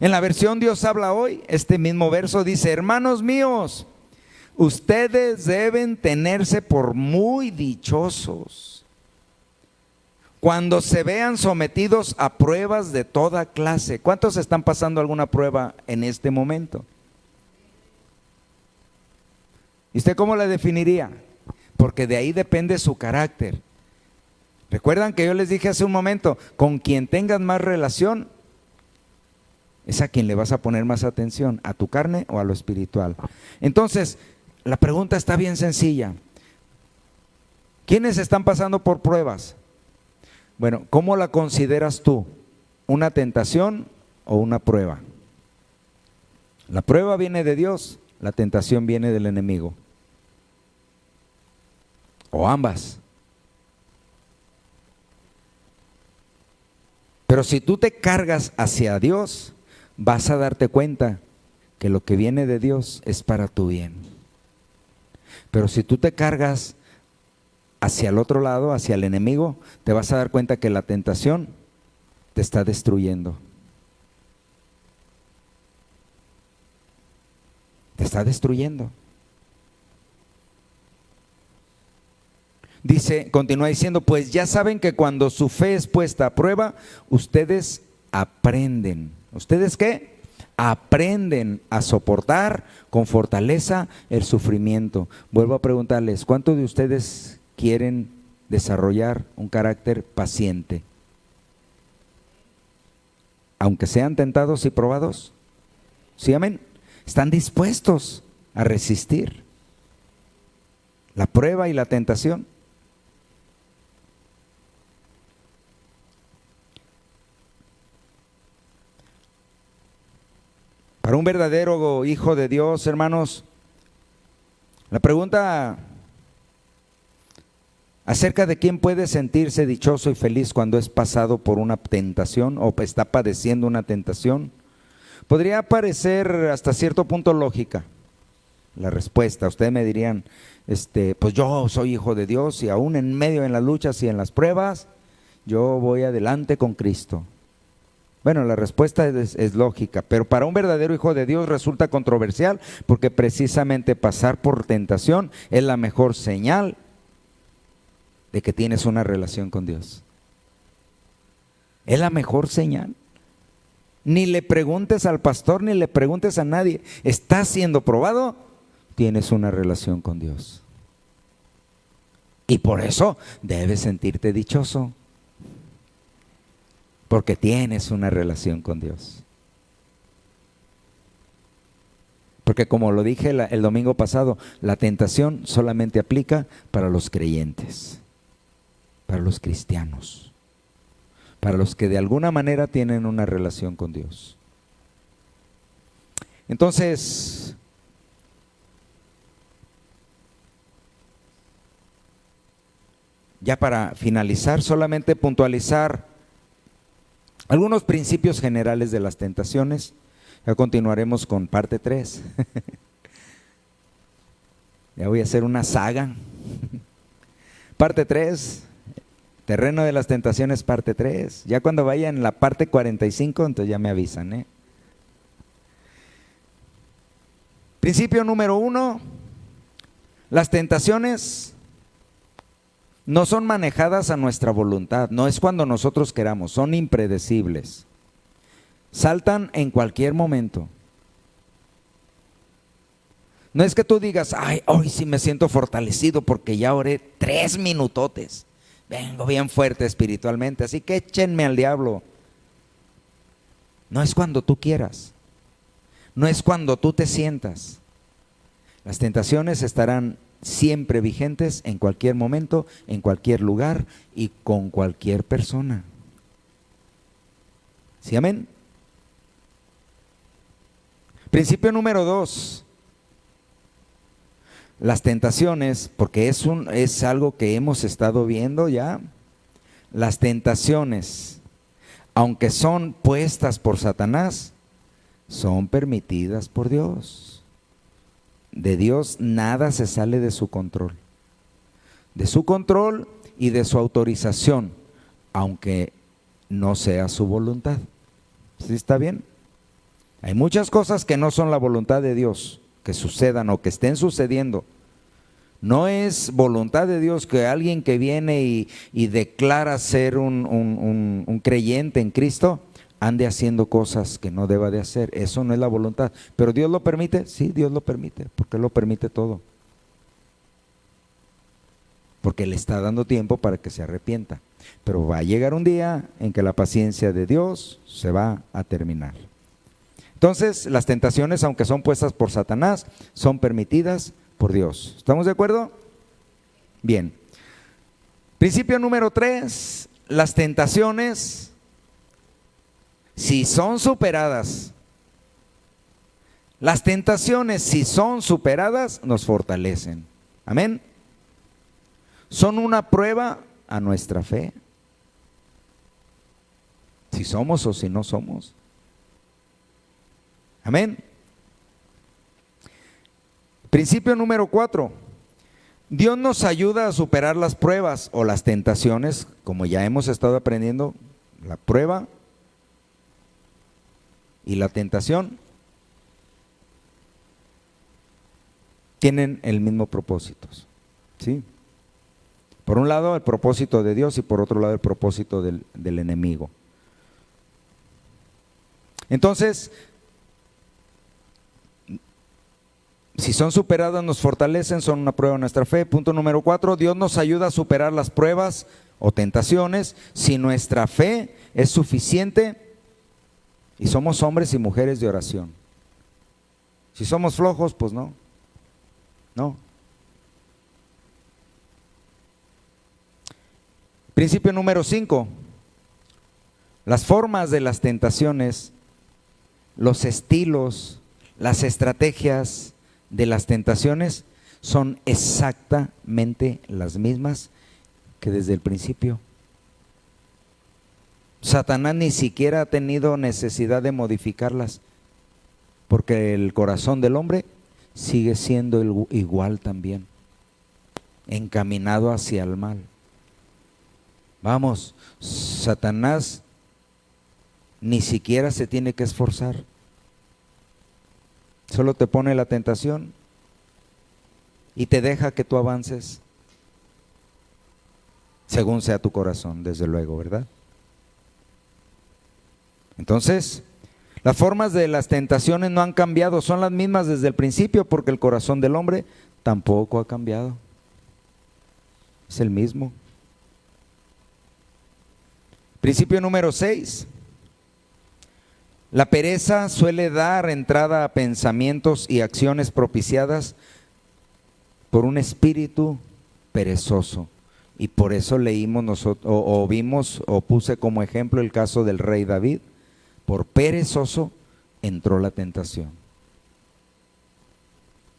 En la versión Dios habla hoy, este mismo verso dice, hermanos míos, ustedes deben tenerse por muy dichosos cuando se vean sometidos a pruebas de toda clase. ¿Cuántos están pasando alguna prueba en este momento? ¿Y usted cómo la definiría? Porque de ahí depende su carácter. Recuerdan que yo les dije hace un momento, con quien tengas más relación, es a quien le vas a poner más atención, a tu carne o a lo espiritual. Entonces, la pregunta está bien sencilla. ¿Quiénes están pasando por pruebas? Bueno, ¿cómo la consideras tú? ¿Una tentación o una prueba? La prueba viene de Dios, la tentación viene del enemigo. o ambas. Pero si tú te cargas hacia Dios, vas a darte cuenta que lo que viene de Dios es para tu bien. Pero si tú te cargas hacia el otro lado, hacia el enemigo, te vas a dar cuenta que la tentación te está destruyendo. Te está destruyendo. Dice, continúa diciendo, pues ya saben que cuando su fe es puesta a prueba, ustedes aprenden. ¿Ustedes qué? Aprenden a soportar con fortaleza el sufrimiento. Vuelvo a preguntarles, ¿cuántos de ustedes quieren desarrollar un carácter paciente? Aunque sean tentados y probados. ¿Sí, amén? ¿Están dispuestos a resistir la prueba y la tentación? Para un verdadero hijo de Dios, hermanos, la pregunta acerca de quién puede sentirse dichoso y feliz cuando es pasado por una tentación o está padeciendo una tentación, podría parecer hasta cierto punto lógica la respuesta. Ustedes me dirían, pues yo soy hijo de Dios y aún en medio de las luchas y en las pruebas, yo voy adelante con Cristo. Bueno, la respuesta es lógica, pero para un verdadero hijo de Dios resulta controversial porque precisamente pasar por tentación es la mejor señal de que tienes una relación con Dios. Es la mejor señal. Ni le preguntes al pastor, ni le preguntes a nadie. ¿Estás siendo probado? Tienes una relación con Dios. Y por eso debes sentirte dichoso. Porque tienes una relación con Dios. Porque como lo dije el domingo pasado, la tentación solamente aplica para los creyentes, para los cristianos, para los que de alguna manera tienen una relación con Dios. Entonces, ya para finalizar, solamente puntualizar algunos principios generales de las tentaciones. Ya continuaremos con parte 3. Ya voy a hacer una saga. Parte 3, terreno de las tentaciones, parte 3. Ya cuando vaya en la parte 45, entonces ya me avisan. Principio número 1, las tentaciones no son manejadas a nuestra voluntad, no es cuando nosotros queramos, son impredecibles. Saltan en cualquier momento. No es que tú digas, ay, hoy sí me siento fortalecido porque ya oré 3 minutotes. Vengo bien fuerte espiritualmente, así que échenme al diablo. No es cuando tú quieras, no es cuando tú te sientas. Las tentaciones estarán siempre vigentes en cualquier momento, en cualquier lugar y con cualquier persona. ¿Sí, amén? Principio número 2. Las tentaciones, porque es algo que hemos estado viendo ya. Las tentaciones, aunque son puestas por Satanás, son permitidas por Dios. De Dios nada se sale de su control. De su control y de su autorización, aunque no sea su voluntad. ¿Sí está bien? Hay muchas cosas que no son la voluntad de Dios, que sucedan o que estén sucediendo. No es voluntad de Dios que alguien que viene y declara ser un creyente en Cristo ande haciendo cosas que no deba de hacer. Eso no es la voluntad. ¿Pero Dios lo permite? Sí, Dios lo permite, porque Él lo permite todo. Porque le está dando tiempo para que se arrepienta. Pero va a llegar un día en que la paciencia de Dios se va a terminar. Entonces, las tentaciones, aunque son puestas por Satanás, son permitidas por Dios. ¿Estamos de acuerdo? Bien. Principio número 3, las tentaciones, si son superadas, las tentaciones, si son superadas, nos fortalecen. Amén. son una prueba a nuestra fe. Si somos o si no somos. Amén. Principio número 4. Dios nos ayuda a superar las pruebas o las tentaciones, como ya hemos estado aprendiendo, la prueba y la tentación tienen el mismo propósito, ¿sí? Por un lado el propósito de Dios y por otro lado el propósito del enemigo. Entonces, si son superadas nos fortalecen, son una prueba de nuestra fe. Punto número 4, Dios nos ayuda a superar las pruebas o tentaciones si nuestra fe es suficiente y somos hombres y mujeres de oración. Si somos flojos, pues no. Principio número 5, las formas de las tentaciones, los estilos, las estrategias de las tentaciones son exactamente las mismas que desde el principio. Satanás ni siquiera ha tenido necesidad de modificarlas, porque el corazón del hombre sigue siendo igual también, encaminado hacia el mal. Vamos, Satanás ni siquiera se tiene que esforzar. Solo te pone la tentación y te deja que tú avances según sea tu corazón, desde luego, ¿verdad? Entonces, las formas de las tentaciones no han cambiado, son las mismas desde el principio, porque el corazón del hombre tampoco ha cambiado. Es el mismo. Principio número 6. La pereza suele dar entrada a pensamientos y acciones propiciadas por un espíritu perezoso. Y por eso leímos nosotros, o vimos, o puse como ejemplo el caso del rey David. Por perezoso entró la tentación.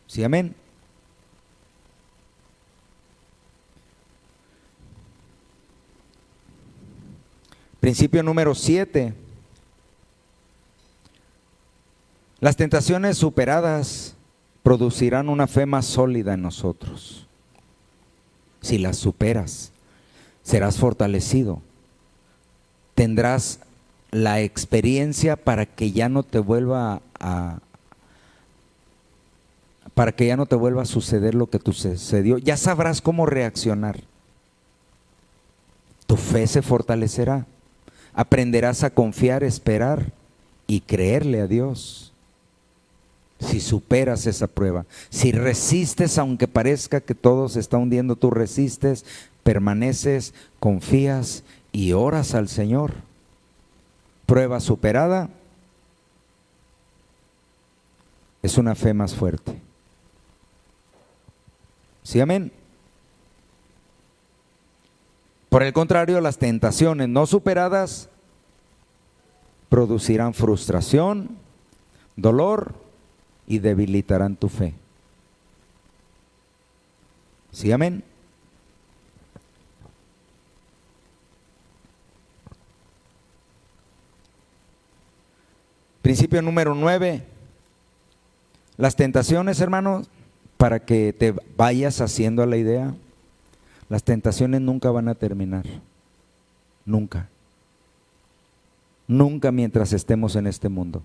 ¿Sí, amén? Principio número 7. Las tentaciones superadas producirán una fe más sólida en nosotros. Si las superas, serás fortalecido. Tendrás la experiencia para que ya no te vuelva a suceder lo que te sucedió. Ya sabrás cómo reaccionar. Tu fe se fortalecerá. Aprenderás a confiar, esperar y creerle a Dios. Si superas esa prueba, si resistes aunque parezca que todo se está hundiendo, tú resistes, permaneces, confías y oras al Señor. Prueba superada es una fe más fuerte. ¿Sí, amén? Por el contrario, las tentaciones no superadas producirán frustración, dolor y debilitarán tu fe. ¿Sí, amén? Principio número 9. Las tentaciones, hermanos, para que te vayas haciendo a la idea, las tentaciones nunca van a terminar. Nunca. Nunca mientras estemos en este mundo.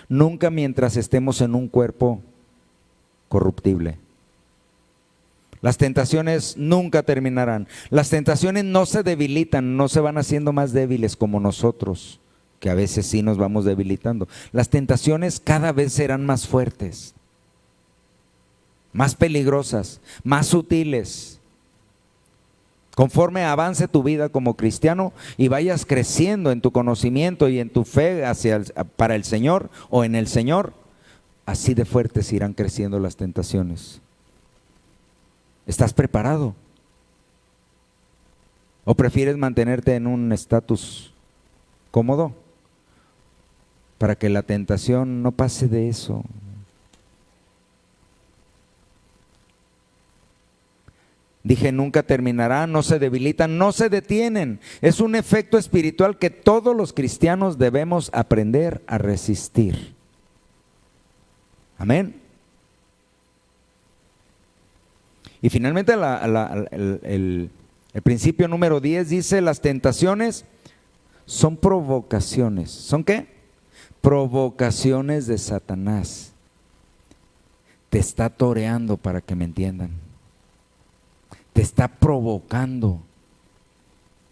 Nunca mientras estemos en un cuerpo corruptible. Las tentaciones nunca terminarán. Las tentaciones no se debilitan, no se van haciendo más débiles como nosotros, que a veces sí nos vamos debilitando. Las tentaciones cada vez serán más fuertes, más peligrosas, más sutiles. Conforme avance tu vida como cristiano y vayas creciendo en tu conocimiento y en tu fe para el Señor o en el Señor, así de fuertes irán creciendo las tentaciones. ¿Estás preparado? ¿O prefieres mantenerte en un estatus cómodo para que la tentación no pase de eso? Dije, nunca terminarán, no se debilitan, no se detienen. Es un efecto espiritual que todos los cristianos debemos aprender a resistir. Amén. Y finalmente el principio número 10 dice, las tentaciones son provocaciones. ¿Son qué? Provocaciones de Satanás. Te está toreando, para que me entiendan. Te está provocando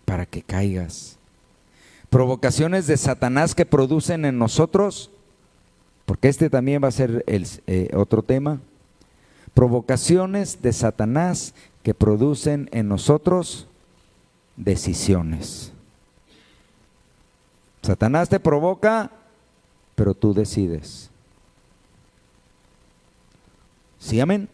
para que caigas. Provocaciones de Satanás que producen en nosotros, porque este también va a ser otro tema. Provocaciones de Satanás que producen en nosotros decisiones. Satanás te provoca, pero tú decides. ¿Sí, amén?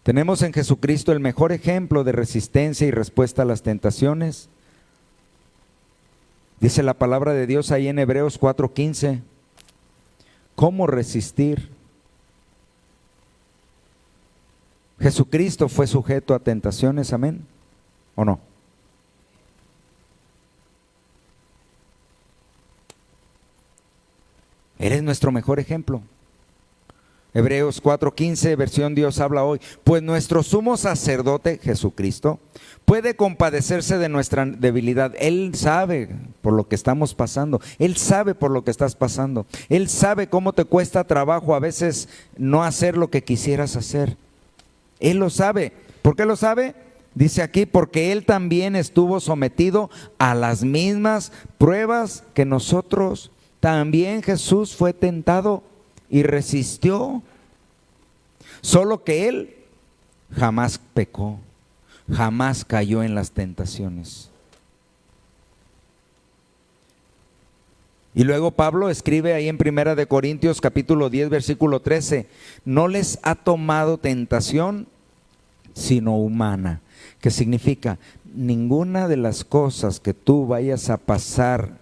Tenemos en Jesucristo el mejor ejemplo de resistencia y respuesta a las tentaciones. Dice la palabra de Dios ahí en Hebreos 4:15. ¿Cómo resistir? Jesucristo fue sujeto a tentaciones, amén, ¿o no? Eres nuestro mejor ejemplo. Hebreos 4:15, versión Dios habla hoy. Pues nuestro sumo sacerdote, Jesucristo, puede compadecerse de nuestra debilidad. Él sabe por lo que estamos pasando. Él sabe por lo que estás pasando. Él sabe cómo te cuesta trabajo a veces no hacer lo que quisieras hacer. Él lo sabe. ¿Por qué lo sabe? Dice aquí, porque Él también estuvo sometido a las mismas pruebas que nosotros. También Jesús fue tentado y resistió, solo que Él jamás pecó, jamás cayó en las tentaciones. Y luego Pablo escribe ahí en 1 de Corintios capítulo 10 versículo 13, no les ha tomado tentación sino humana, que significa ninguna de las cosas que tú vayas a pasar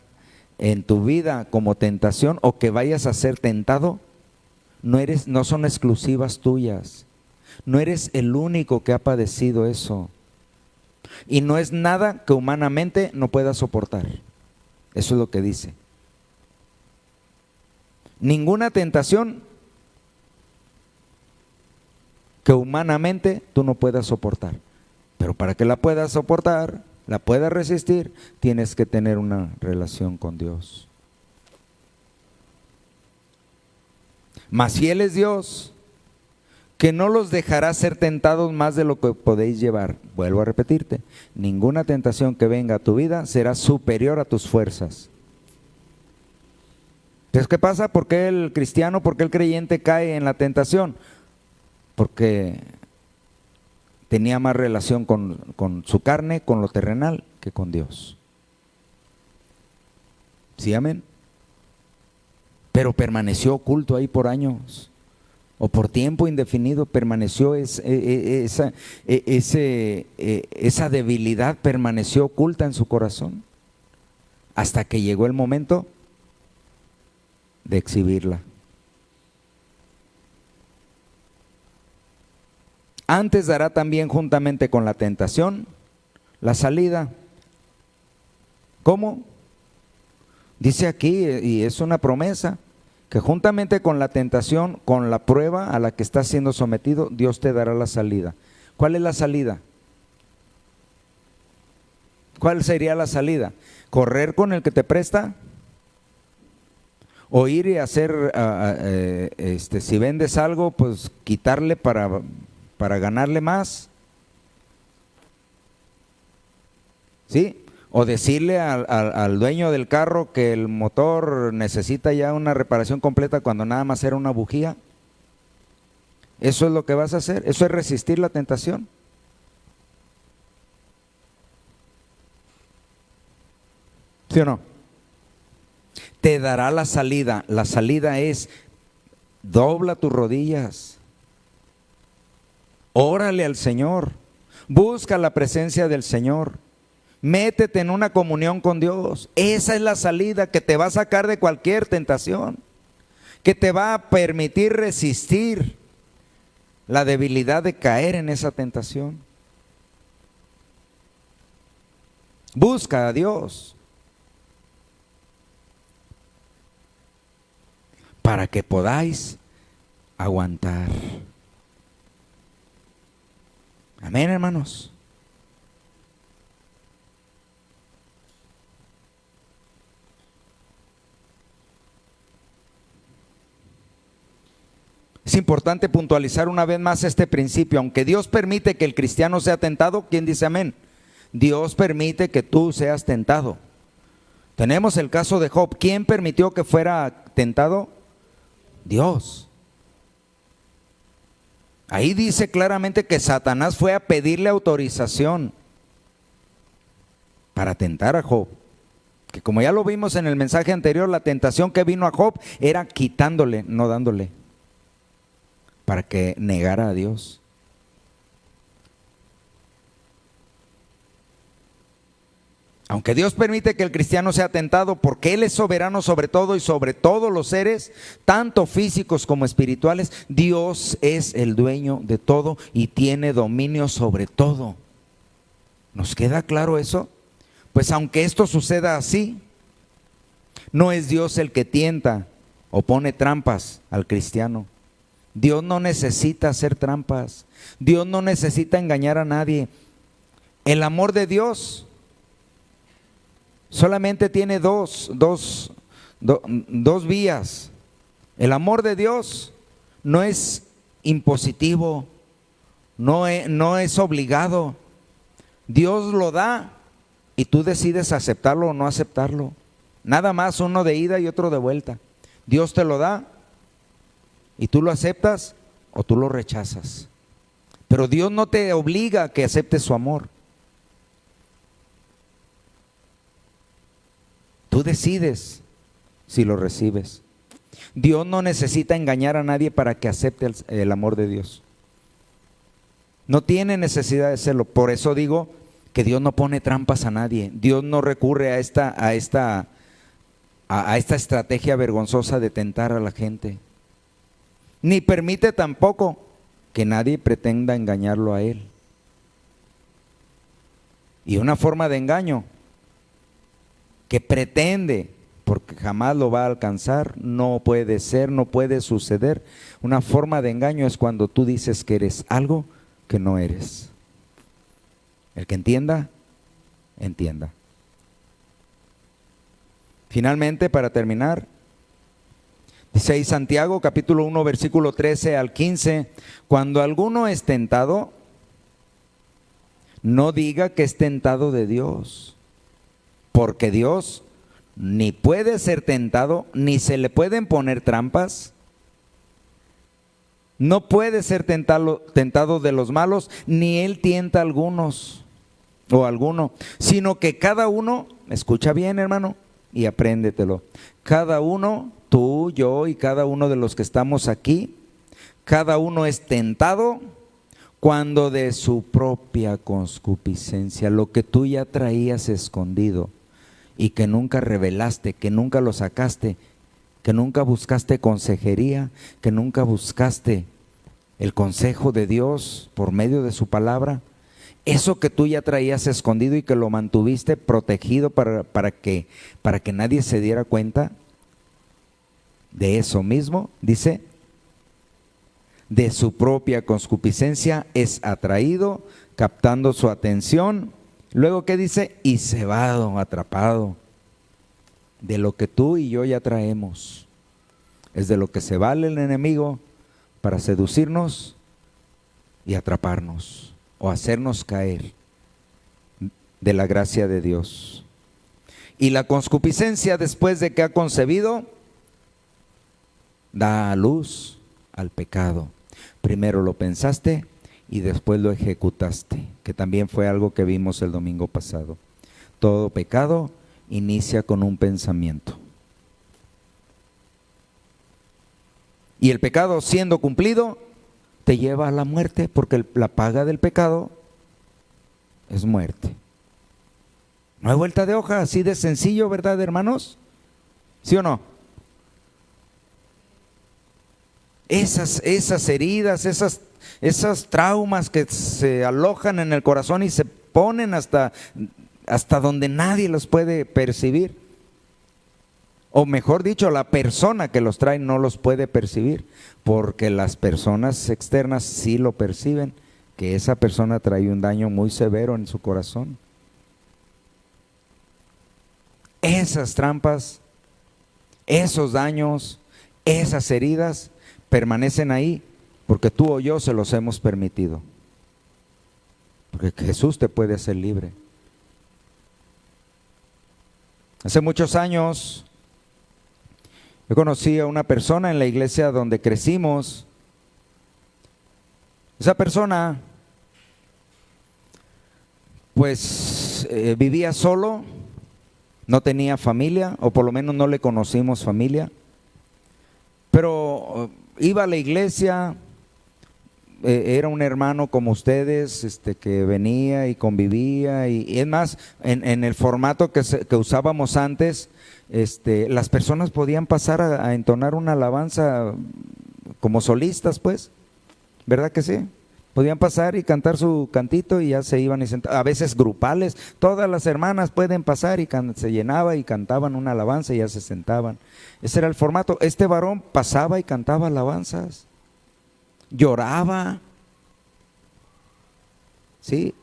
en tu vida como tentación o que vayas a ser tentado, no son exclusivas tuyas. No eres el único que ha padecido eso. Y no es nada que humanamente no puedas soportar. Eso es lo que dice. Ninguna tentación que humanamente tú no puedas soportar. Pero para que la puedas soportar, la puedas resistir, tienes que tener una relación con Dios. Mas fiel es Dios, que no los dejará ser tentados más de lo que podéis llevar. Vuelvo a repetirte, ninguna tentación que venga a tu vida será superior a tus fuerzas. Entonces, ¿qué pasa? ¿Por qué el cristiano, por qué el creyente cae en la tentación? Porque tenía más relación con su carne, con lo terrenal, que con Dios. ¿Sí, amén? Pero permaneció oculto ahí por años, o por tiempo indefinido, permaneció esa debilidad, permaneció oculta en su corazón, hasta que llegó el momento de exhibirla. Antes dará también juntamente con la tentación la salida. ¿Cómo? Dice aquí, y es una promesa, que juntamente con la tentación, con la prueba a la que estás siendo sometido, Dios te dará la salida. ¿Cuál es la salida? ¿Cuál sería la salida? ¿Correr con el que te presta? ¿O ir y hacer, si vendes algo, pues quitarle para ganarle más? ¿Sí? O decirle al dueño del carro que el motor necesita ya una reparación completa cuando nada más era una bujía. ¿Eso es lo que vas a hacer? ¿Eso es resistir la tentación? ¿Sí o no? Te dará la salida. La salida es, dobla tus rodillas, órale al Señor, busca la presencia del Señor. Métete en una comunión con Dios. Esa es la salida que te va a sacar de cualquier tentación, que te va a permitir resistir la debilidad de caer en esa tentación. Busca a Dios para que podáis aguantar. Amén, hermanos. Es importante puntualizar una vez más este principio. Aunque Dios permite que el cristiano sea tentado, ¿quién dice amén? Dios permite que tú seas tentado. Tenemos el caso de Job. ¿Quién permitió que fuera tentado? Dios. Ahí dice claramente que Satanás fue a pedirle autorización para tentar a Job. Que como ya lo vimos en el mensaje anterior, la tentación que vino a Job era quitándole, no dándole, para que negara a Dios. Aunque Dios permite que el cristiano sea tentado, porque Él es soberano sobre todo y sobre todos los seres, tanto físicos como espirituales, Dios es el dueño de todo y tiene dominio sobre todo. ¿Nos queda claro eso? Pues aunque esto suceda así, no es Dios el que tienta o pone trampas al cristiano. Dios no necesita hacer trampas. Dios no necesita engañar a nadie. El amor de Dios solamente tiene dos vías. El amor de Dios no es impositivo, no es obligado. Dios lo da y tú decides aceptarlo o no aceptarlo. Nada más, uno de ida y otro de vuelta. Dios te lo da y tú lo aceptas o tú lo rechazas. Pero Dios no te obliga a que aceptes su amor. Tú decides si lo recibes. Dios no necesita engañar a nadie para que acepte el amor de Dios. No tiene necesidad de hacerlo. Por eso digo que Dios no pone trampas a nadie. Dios no recurre a esta estrategia vergonzosa de tentar a la gente. Ni permite tampoco que nadie pretenda engañarlo a Él. Y una forma de engaño que pretende, porque jamás lo va a alcanzar, no puede ser, no puede suceder. Una forma de engaño es cuando tú dices que eres algo que no eres. El que entienda, entienda. Finalmente, para terminar, dice ahí Santiago capítulo 1 versículo 13 al 15, cuando alguno es tentado, no diga que es tentado de Dios, porque Dios ni puede ser tentado, ni se le pueden poner trampas. No puede ser tentado de los malos, ni Él tienta a algunos o alguno, sino que cada uno, escucha bien hermano y apréndetelo, cada uno, tú, yo y cada uno de los que estamos aquí, cada uno es tentado cuando de su propia concupiscencia, lo que tú ya traías escondido y que nunca revelaste, que nunca lo sacaste, que nunca buscaste consejería, que nunca buscaste el consejo de Dios por medio de su palabra, eso que tú ya traías escondido y que lo mantuviste protegido para que nadie se diera cuenta, de eso mismo, dice, de su propia concupiscencia es atraído, captando su atención. Luego, ¿qué dice? Y cebado, atrapado, de lo que tú y yo ya traemos. Es de lo que se vale el enemigo para seducirnos y atraparnos o hacernos caer de la gracia de Dios. Y la concupiscencia, después de que ha concebido, da a luz al pecado. Primero lo pensaste y después lo ejecutaste, que también fue algo que vimos el domingo pasado. Todo pecado inicia con un pensamiento. Y el pecado, siendo cumplido, te lleva a la muerte, porque la paga del pecado es muerte. No hay vuelta de hoja, así de sencillo, ¿verdad, hermanos? ¿Sí o no? esas heridas, esas traumas que se alojan en el corazón y se ponen hasta donde nadie los puede percibir. O mejor dicho, la persona que los trae no los puede percibir, porque las personas externas sí lo perciben, que esa persona trae un daño muy severo en su corazón. Esas trampas, esos daños, esas heridas permanecen ahí porque tú o yo se los hemos permitido. Porque Jesús te puede hacer libre. Hace muchos años yo conocí a una persona en la iglesia donde crecimos. Esa persona pues vivía solo, no tenía familia, o por lo menos no le conocimos familia, pero iba a la iglesia, era un hermano como ustedes, que venía y convivía, y es más, en el formato que usábamos antes, las personas podían pasar a entonar una alabanza como solistas, pues, ¿verdad que sí? Podían pasar y cantar su cantito y ya se iban y sentaban, a veces grupales, todas las hermanas pueden pasar y se llenaba y cantaban una alabanza y ya se sentaban. Ese era el formato. Este varón pasaba y cantaba alabanzas, lloraba, ¿sí?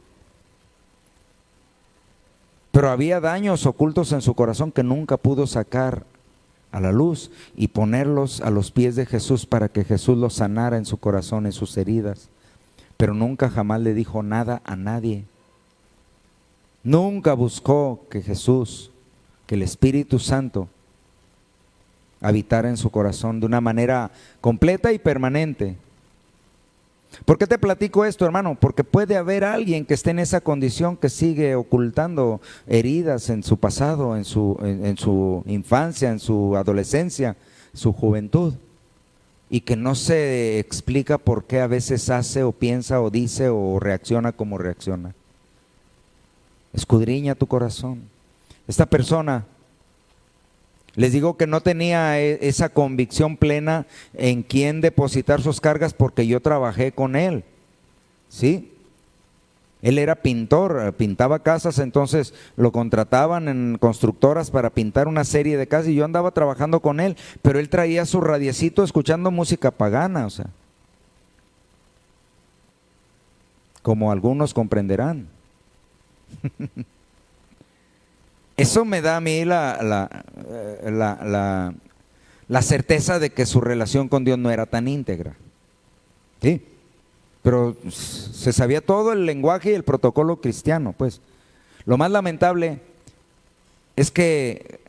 Pero había daños ocultos en su corazón que nunca pudo sacar a la luz y ponerlos a los pies de Jesús para que Jesús los sanara en su corazón, en sus heridas. Pero nunca jamás le dijo nada a nadie. Nunca buscó que Jesús, que el Espíritu Santo habitara en su corazón de una manera completa y permanente. ¿Por qué te platico esto, hermano? Porque puede haber alguien que esté en esa condición, que sigue ocultando heridas en su pasado, en su infancia, en su adolescencia, su juventud, y que no se explica por qué a veces hace o piensa o dice o reacciona como reacciona. Escudriña tu corazón. Esta persona, les digo que no tenía esa convicción plena en quién depositar sus cargas, porque yo trabajé con él, ¿sí? Él era pintor, pintaba casas, entonces lo contrataban en constructoras para pintar una serie de casas y yo andaba trabajando con él, pero él traía su radiecito escuchando música pagana, o sea, como algunos comprenderán. Eso me da a mí la certeza de que su relación con Dios no era tan íntegra, ¿sí? Pero se sabía todo el lenguaje y el protocolo cristiano, pues. Lo más lamentable es que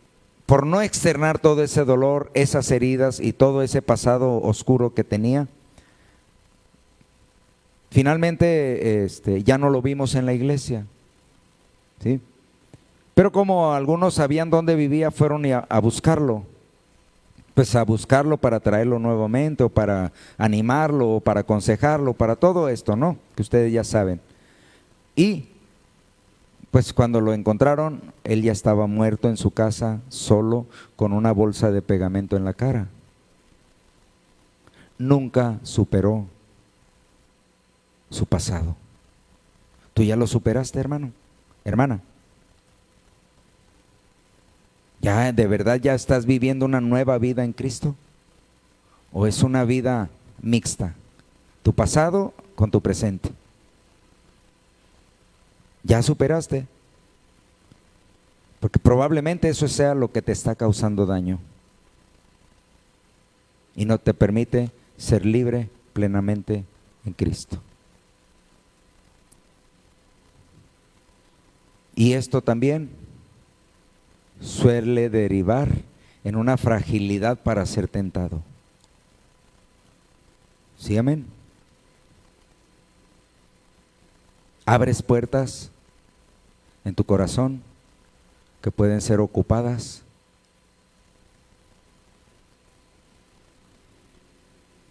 por no externar todo ese dolor, esas heridas y todo ese pasado oscuro que tenía, finalmente ya no lo vimos en la iglesia, ¿sí? Pero como algunos sabían dónde vivía, fueron a buscarlo. Pues a buscarlo para traerlo nuevamente, o para animarlo, o para aconsejarlo, para todo esto, ¿no? Que ustedes ya saben. Y pues cuando lo encontraron, él ya estaba muerto en su casa, solo, con una bolsa de pegamento en la cara. Nunca superó su pasado. ¿Tú ya lo superaste, hermano? Hermana. ¿Ya de verdad ya estás viviendo una nueva vida en Cristo? ¿O es una vida mixta? Tu pasado con tu presente. ¿Ya superaste? Porque probablemente eso sea lo que te está causando daño y no te permite ser libre plenamente en Cristo. Y esto también suele derivar en una fragilidad para ser tentado. ¿Sí, amén? Abres puertas en tu corazón que pueden ser ocupadas,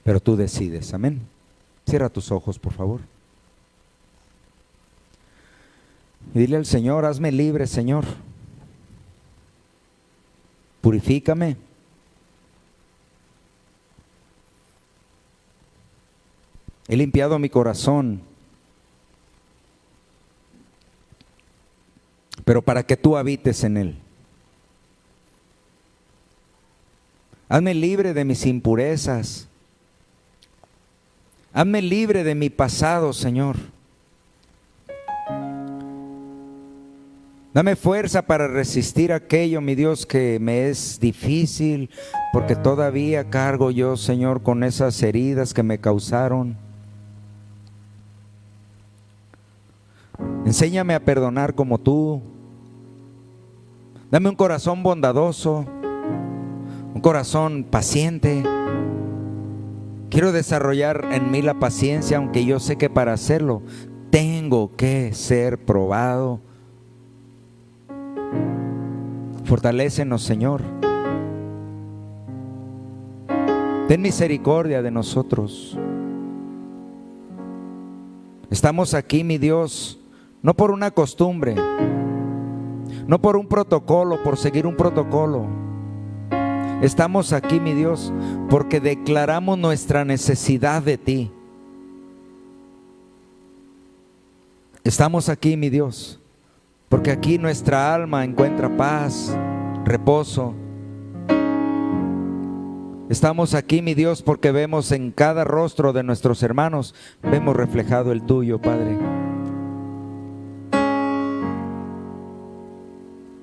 pero tú decides, amén. Cierra tus ojos, por favor. Y dile al Señor: hazme libre, Señor. Purifícame. He limpiado mi corazón, pero para que tú habites en él. Hazme libre de mis impurezas. Hazme libre de mi pasado, Señor. Dame fuerza para resistir aquello, mi Dios, que me es difícil, porque todavía cargo yo, Señor, con esas heridas que me causaron. Enséñame a perdonar como tú. Dame un corazón bondadoso, un corazón paciente. Quiero desarrollar en mí la paciencia, aunque yo sé que para hacerlo tengo que ser probado. Fortalécenos, Señor. Ten misericordia de nosotros. Estamos aquí, mi Dios, no por una costumbre, no por un protocolo, por seguir un protocolo. Estamos aquí, mi Dios, porque declaramos nuestra necesidad de ti. Estamos aquí, mi Dios, porque aquí nuestra alma encuentra paz, reposo. Estamos aquí, mi Dios, porque vemos en cada rostro de nuestros hermanos, vemos reflejado el tuyo, Padre.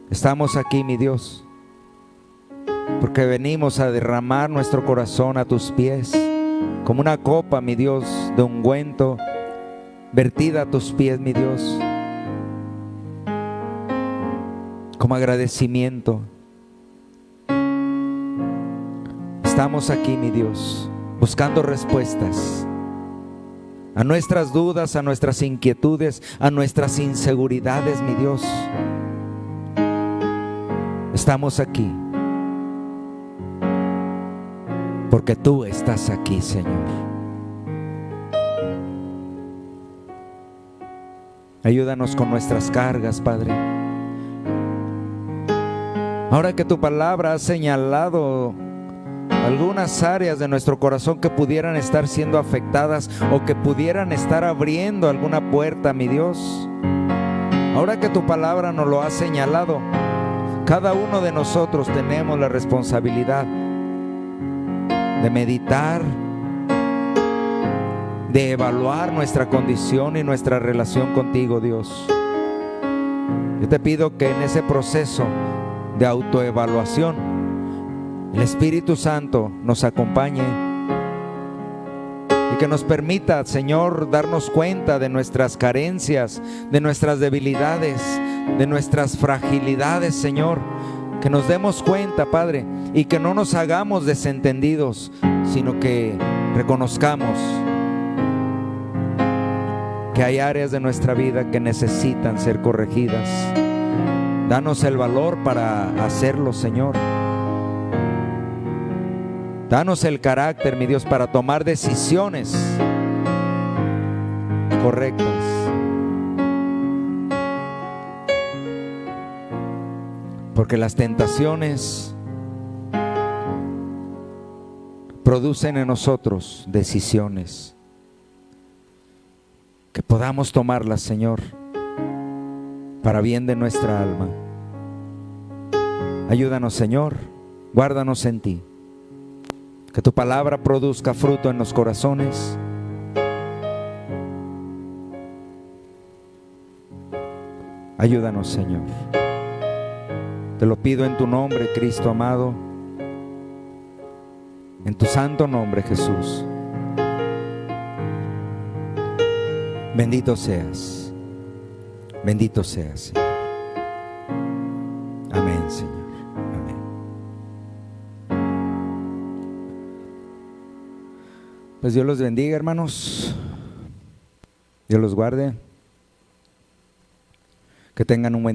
Estamos aquí, mi Dios, porque venimos a derramar nuestro corazón a tus pies, como una copa, mi Dios, de ungüento, vertida a tus pies, mi Dios, como agradecimiento. Estamos aquí, mi Dios, buscando respuestas a nuestras dudas, a nuestras inquietudes, a nuestras inseguridades, mi Dios. Estamos aquí porque tú estás aquí, Señor. Ayúdanos con nuestras cargas, Padre. Ahora que tu palabra ha señalado algunas áreas de nuestro corazón que pudieran estar siendo afectadas o que pudieran estar abriendo alguna puerta, mi Dios. Ahora que tu palabra nos lo ha señalado, cada uno de nosotros tenemos la responsabilidad de meditar, de evaluar nuestra condición y nuestra relación contigo, Dios. Yo te pido que en ese proceso de autoevaluación el Espíritu Santo nos acompañe y que nos permita, Señor, darnos cuenta de nuestras carencias, de nuestras debilidades, de nuestras fragilidades, Señor. Que nos demos cuenta, Padre, y que no nos hagamos desentendidos, sino que reconozcamos que hay áreas de nuestra vida que necesitan ser corregidas. Danos el valor para hacerlo, Señor. Danos el carácter, mi Dios, para tomar decisiones correctas. Porque las tentaciones producen en nosotros decisiones. Que podamos tomarlas, Señor, para bien de nuestra alma. Ayúdanos, Señor, guárdanos en ti. Que tu palabra produzca fruto en los corazones. Ayúdanos, Señor. Te lo pido en tu nombre, Cristo amado. En tu santo nombre, Jesús. Bendito seas. Bendito seas, Señor. Amén, Señor. Amén. Pues Dios los bendiga, hermanos. Dios los guarde. Que tengan un buen día.